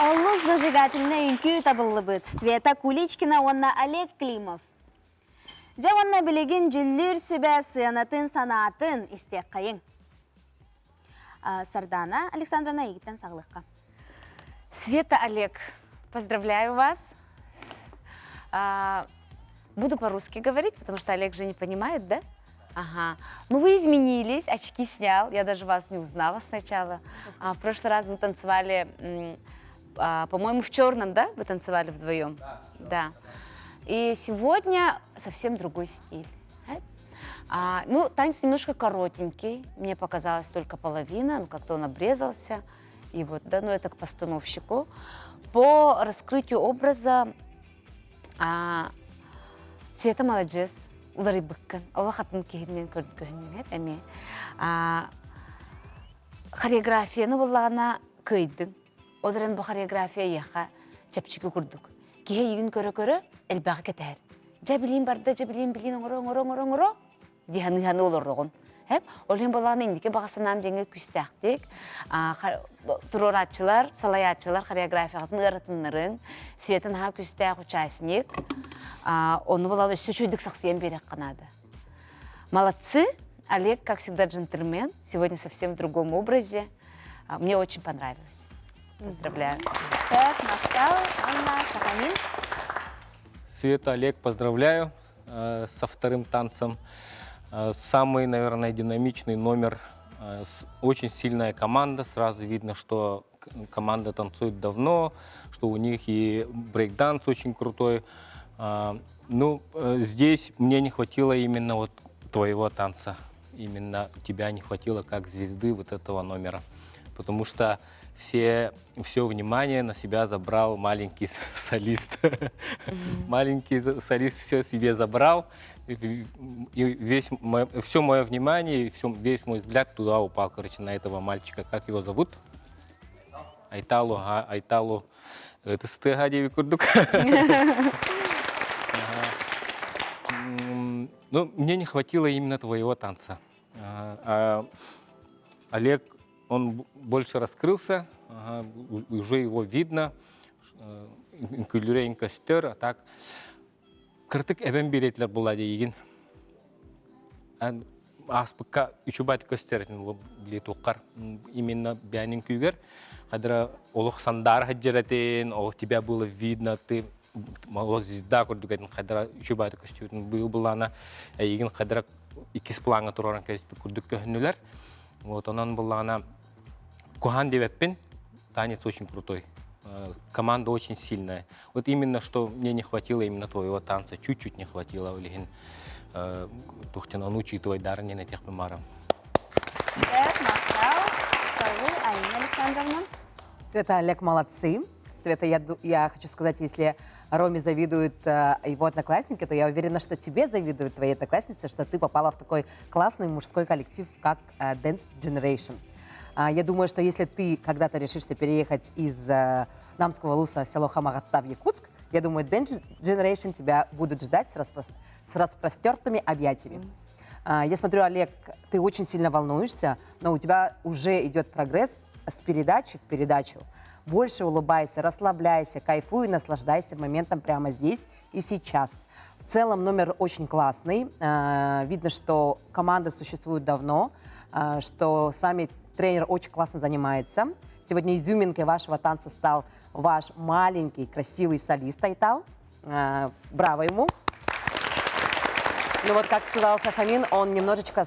Олус зажигательный үңкү табылы быт. Света Куличкина, онна Олег Климов. Де онна билеген жүллүр сүбә сыянатын санатын истек қайын. Сардана Александровна егіттен сағылыққа. Света, Олег, поздравляю вас. Буду по-русски говорить, потому что Олег же не понимает, да? Ага. Ну, вы изменились, очки снял, я даже вас не узнала сначала. В прошлый раз вы танцевали, по-моему, в черном, да? Вы танцевали вдвоем? Да. И сегодня совсем другой стиль. Ну, танец немножко коротенький, мне показалось только половина, ну, как-то он обрезался. И вот, да, ну, это к постановщику. По раскрытию образа Света молодец, улары быккан, ола хатын кейінен көрдігінен әме. Хореографияны болағына көйдің. Оларын бұл хореография еқа чапчыки күрдік. Кеге егін көрі-көрі әлбағы кетер. Жа білейін барды, жа білейін оро диханы олырдығын. Олын болағына ендеке бағасынан беңі күстәқтік. Туроратчылар, салаятчылар хореографияғытын ұрытынырың. Светін ха күстәқ участник. Оны болағына үсті чөйдік сақсиен берек қанады. Молодцы. Олег, как всегда, джентльмен. Сегодня совсем в другом образе. Мне очень понравилось. Поздравляю. Света, Олег, поздравляю со вторым танцем. Самый, наверное, динамичный номер. Очень сильная команда. Сразу видно, что команда танцует давно, что у них и брейк-данс очень крутой. Ну, здесь мне не хватило именно вот твоего танца. Именно тебя не хватило как звезды вот этого номера. Потому что все внимание на себя забрал маленький солист. Маленький солист все себе забрал. И все мое внимание, весь мой взгляд туда упал, короче, на этого мальчика. Как его зовут? айталу тыстыга деби курдук. Ну, мне не хватило именно твоего танца. Олег, он больше раскрылся, уже его видно, күлүрейин көстөр, а так кыртык эбен биретлер була дейгин. Аспыкка үчүбайт көстөрөтүн билетуккар именно бянин күйгер, кадра олух сандар хаджаратин, олух тебя было видно, ты мало звезда курдугатын кадра үчүбайт көстөрөтүн быйыл булана, ийгин кадра икис планга турган көстө курдук көһүнүлөр. Вот онан булана Кухан Девятпин, танец очень крутой. Команда очень сильная. Вот именно, что мне не хватило именно твоего танца. Чуть-чуть не хватило, Олегин. Тухтин, он учитывает даже не на тех мемарам. Света, Олег, молодцы. Света, я хочу сказать, если Роме завидуют его одноклассники, то я уверена, что тебе завидуют твои одноклассницы, что ты попала в такой классный мужской коллектив, как Dance Generation. Я думаю, что если ты когда-то решишься переехать из Намского Луса в село Хамагатта в Якутск, я думаю, Dance Generation тебя будут ждать с распростертыми объятиями. Я смотрю, Олег, ты очень сильно волнуешься, но у тебя уже идет прогресс с передачи в передачу. Больше улыбайся, расслабляйся, кайфуй и наслаждайся моментом прямо здесь и сейчас. В целом номер очень классный. Видно, что команда существует давно, что с вами тренер очень классно занимается. Сегодня изюминкой вашего танца стал ваш маленький красивый солист Айтал. Браво ему! Ну вот, как сказал Сахамин, он немножечко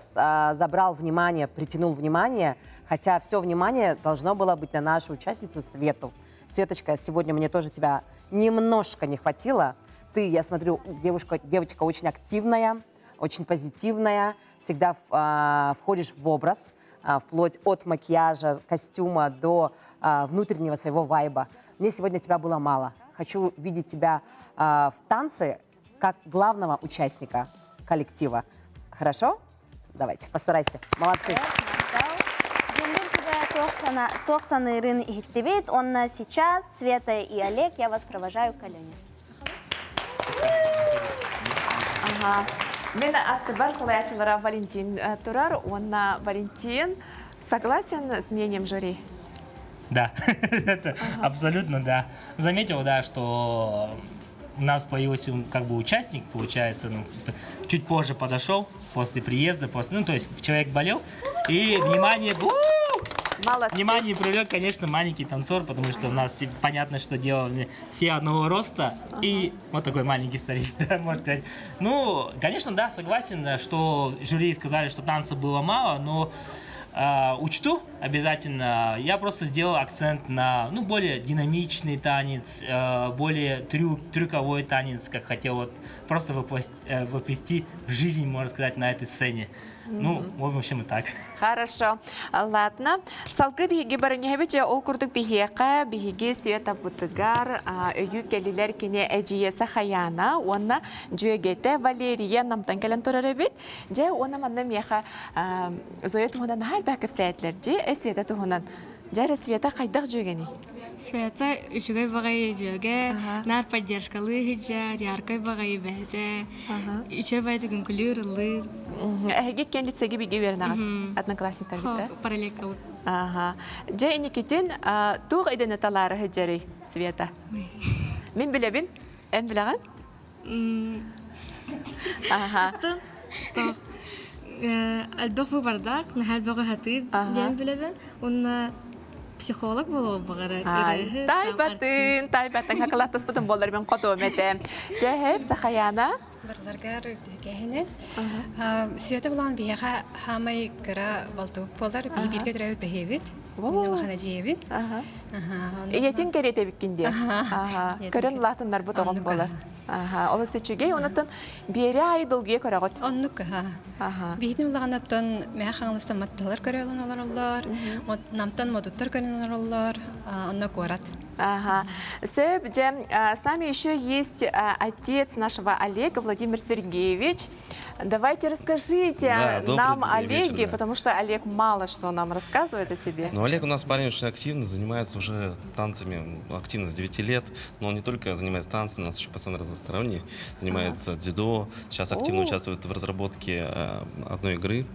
забрал внимание, притянул внимание, хотя все внимание должно было быть на нашу участницу Свету. Светочка, сегодня мне тоже тебя немножко не хватило. Ты, я смотрю, девочка очень активная, очень позитивная, всегда входишь в образ, вплоть от макияжа, костюма до внутреннего своего вайба. Мне сегодня тебя было мало. Хочу видеть тебя в танце как главного участника коллектива. Хорошо? Давайте, постарайся. Молодцы. Сейчас Света и Олег, я вас провожаю к Алене. Ага. Мен аттыбар салаячылара Валентин турар. Валентин согласен с мнением жюри? Да, это абсолютно да. Заметил, да, что у нас появился как бы участник, получается, чуть позже подошел, после приезда, то есть человек болел, и внимание привлек, конечно, маленький танцор, потому что у нас понятно, что делали все одного роста, и вот такой маленький солист, да, можно сказать. Ну, конечно, да, согласен, что жюри сказали, что танца было мало, но учту обязательно. Я просто сделал акцент на более динамичный танец, более трюковой танец, как хотел вот просто воплести в жизнь, можно сказать, на этой сцене. Ну, в общем, и так. Хорошо. Ладно. Салкы биһиги барыньяһыбыча ол курдук биһиэхэ биһиги Света Бутыгар өйү келилер кине эжиеса хаяна онна жүйегете Валерия намтан келен турарыбит. Же онна манна мияха Зоя туһунан хай бакып сәйтлер же Света туһунан. Жары Света кайдак жүйегени? Света үшігай бағай жөге, нар поддержкалы хиджар, яркай бағай бәді, үші бәді күнкілер ұлы. Әхеге кен лицеге биге вернағын, одноклассниктар бітті? Параллелька вот. Жа енекетін туғы едені талары хиджары, Света? Мен білебін? Ән білеген? Әлбәқ бұл бардақ, нәхәл бағы хатыр, ден білебін, оны психолог болу бағары. Тайбатын, хақылаттыс бұтын болар мен қоту өметі. Жәхеп, Сахаяна? Барларга рүдігәйінен. Света болан бияға хамай кыра балтуып болар, бейбірге түрәуі бәйбет. Миналахана жейбет. Етін керете біккенде? Көрін латындар бұт оғын болар. Оны сөчіге, онытын бері айдылге көріғыт? Оннық, бейдім лағанаттан мәя қаңлыстан матталар көрелін олар, намтан модуттар көрелін олар, оннық орат. Сөп, с нами еще есть отец нашего Олега, Владимир Сергеевич. Давайте расскажите Да, добрый нам о вечер, Олеге, да. потому что Олег мало что нам рассказывает о себе. Ну, Олег у нас парень очень активно, занимается уже танцами активно с 9 лет. Но он не только занимается танцами, у нас еще пацан разносторонний, занимается дзюдо. Сейчас активно участвует в разработке одной игры,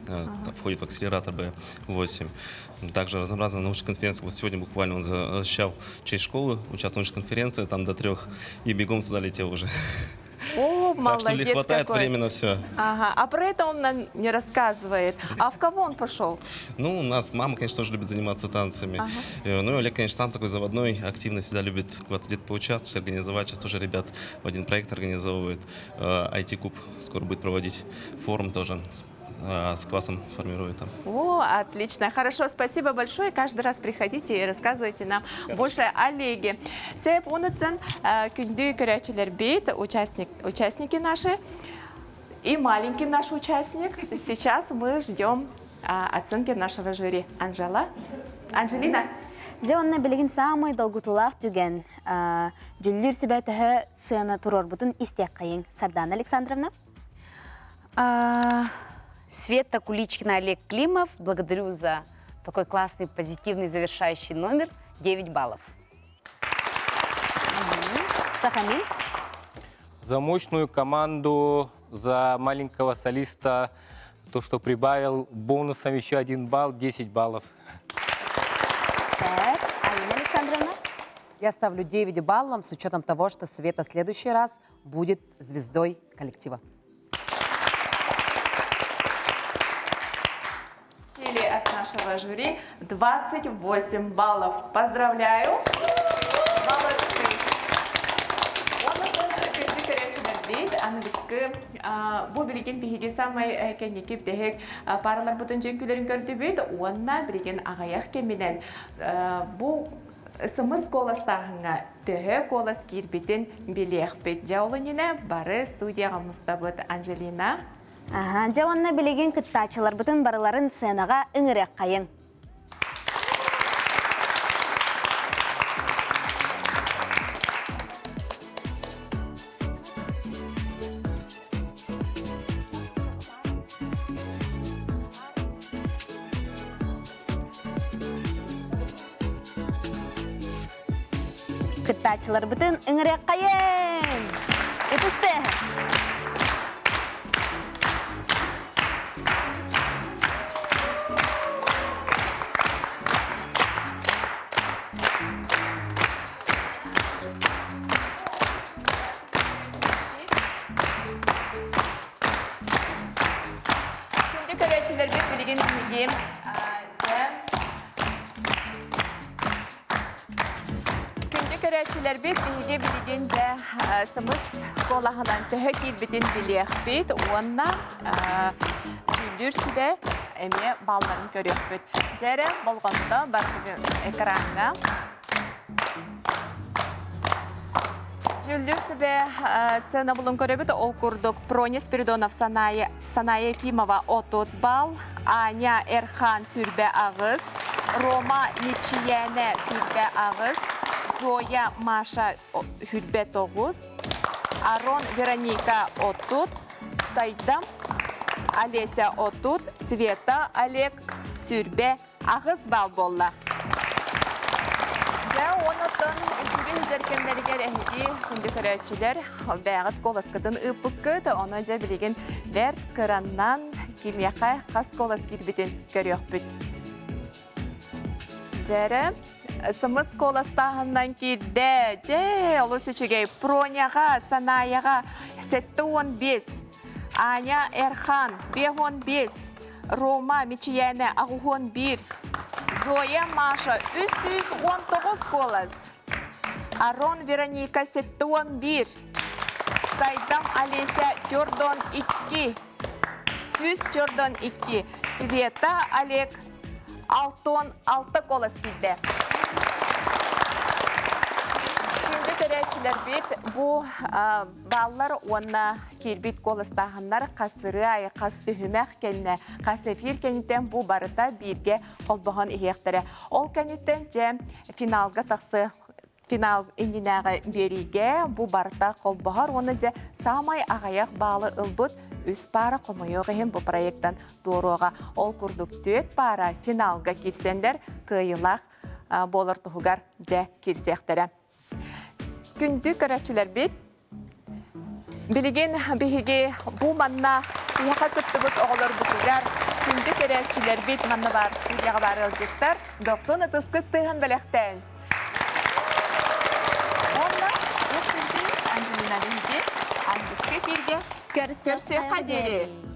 входит в акселератор Б8. Также разнообразные научные конференции. Вот сегодня буквально он защищал честь школы, участвовал в научной конференции, там до 3, и бегом туда летел уже. О, Так молодец что не хватает какой. времени на все. Ага, а про это он нам не рассказывает. А в кого он пошел? Ну, у нас мама, конечно, тоже любит заниматься танцами. Ну, и Олег, конечно, сам такой заводной, активно всегда любит куда-то где-то поучаствовать, организовать. Сейчас тоже ребят в один проект организовывает. IT-куб скоро будет проводить. Форум тоже с классом формирует там. О, отлично. Хорошо, спасибо большое. Каждый раз приходите и рассказывайте нам больше о Олеге. Себеп онытын күнді көрәчілер бейт, участники наши и маленький наш участник. Сейчас мы ждем оценки нашего жюри. Анжелина. Жауанна білігін самый долгутулақ түген жүллер сүбәтігі сыяна тұрор бұтын истек қайын. Сардана Александровна. Света Куличкина, Олег Климов. Благодарю за такой классный, позитивный завершающий номер. 9 баллов. Сахамин. За мощную команду, за маленького солиста, то, что прибавил бонусом еще 1 балл, 10 баллов. Алина Александровна. Я ставлю 9 баллов с учетом того, что Света в следующий раз будет звездой коллектива. Или от нашего жюри 28 баллов. Поздравляю! Молодцы! Бу билген биһиги самай кенеки дехек паралар бутун жөнкүлөрүн көрдүбүт уонна билген агаяк кеминен бу сымыз коластагыңа төһө колас кирбитин билиэхпит жаулынине бары студияга мустабыт Анжелина. Жауанна білеген кыттачылар бұтын барыларын сценаға үңірек қайын. Кыттачылар бұтын үңірек қайын. Етісті. Көрәчілер бет биге билигенде сымыз колахынан төһө кирбитин билиэх бит, уонна жүлдүр сибе эме балларын көрөк бит. Жере болгондо бардыгы экранга. Жүлдүр сибе сцена булун көрөбүт, ол курдук Проня Спиридонов Саная Ефимова отут балл, Аня Эрхан Сүрбе Агыз, Рома Мичияне Сүрбе Агыз, Зоя Маша Хүрбе 9, Арон Вероника Отут, Сайдам Олеся Отут, Света Олег Сүрбе Агыз балболла. Ja, ondan üçüncü derkenlerge rehdi kundi körәчиләр бәгыт коласкатын ыпыккыт, оны жа билеген бер кыраннан кимияка кас колас кирбитин көрөкбүт. Дәрі, сымыз коластағынан кирде, же, олы сөчігей, Проняға, Санаяға, 7-15, Аня Эрхан, 5-15, Рома Мичияне, 1, Зоя Маша, 319 колас, Арон Вероника, 7-11, Сайдам Олеся, 4-2, Süs 4-2, Света Олег, 6 колас килде. Күнді көрәчілер бет, бұл баллар онна келбет коластағынлар қасыры айы қас түхімәк кәнне, қас эфир кәнеттен бұл барыта бірге қолбаған ехектері. Ол кәнеттен жем финалға тақсы финал ининағы бериге бұл барыта қолбағар, оны же самай ағаяқ балы ылбыт үс пара комойоқ ехен бұл проекттан туруға ол күрдік төт пара финалға кирсендер кыйылақ болар тұхугар жа кирсектері. Күнді көрәтшілер бит, білген бігі бұл манна яқа күтті бұт оғылар бұтығар, күнді көрәтшілер бит манна бар студияға бар өлгеттер, 90 тұскы тұйған білектен. Онда, бұл күнді Ангелина Линге, Ангелина Линге, көрсе қадері.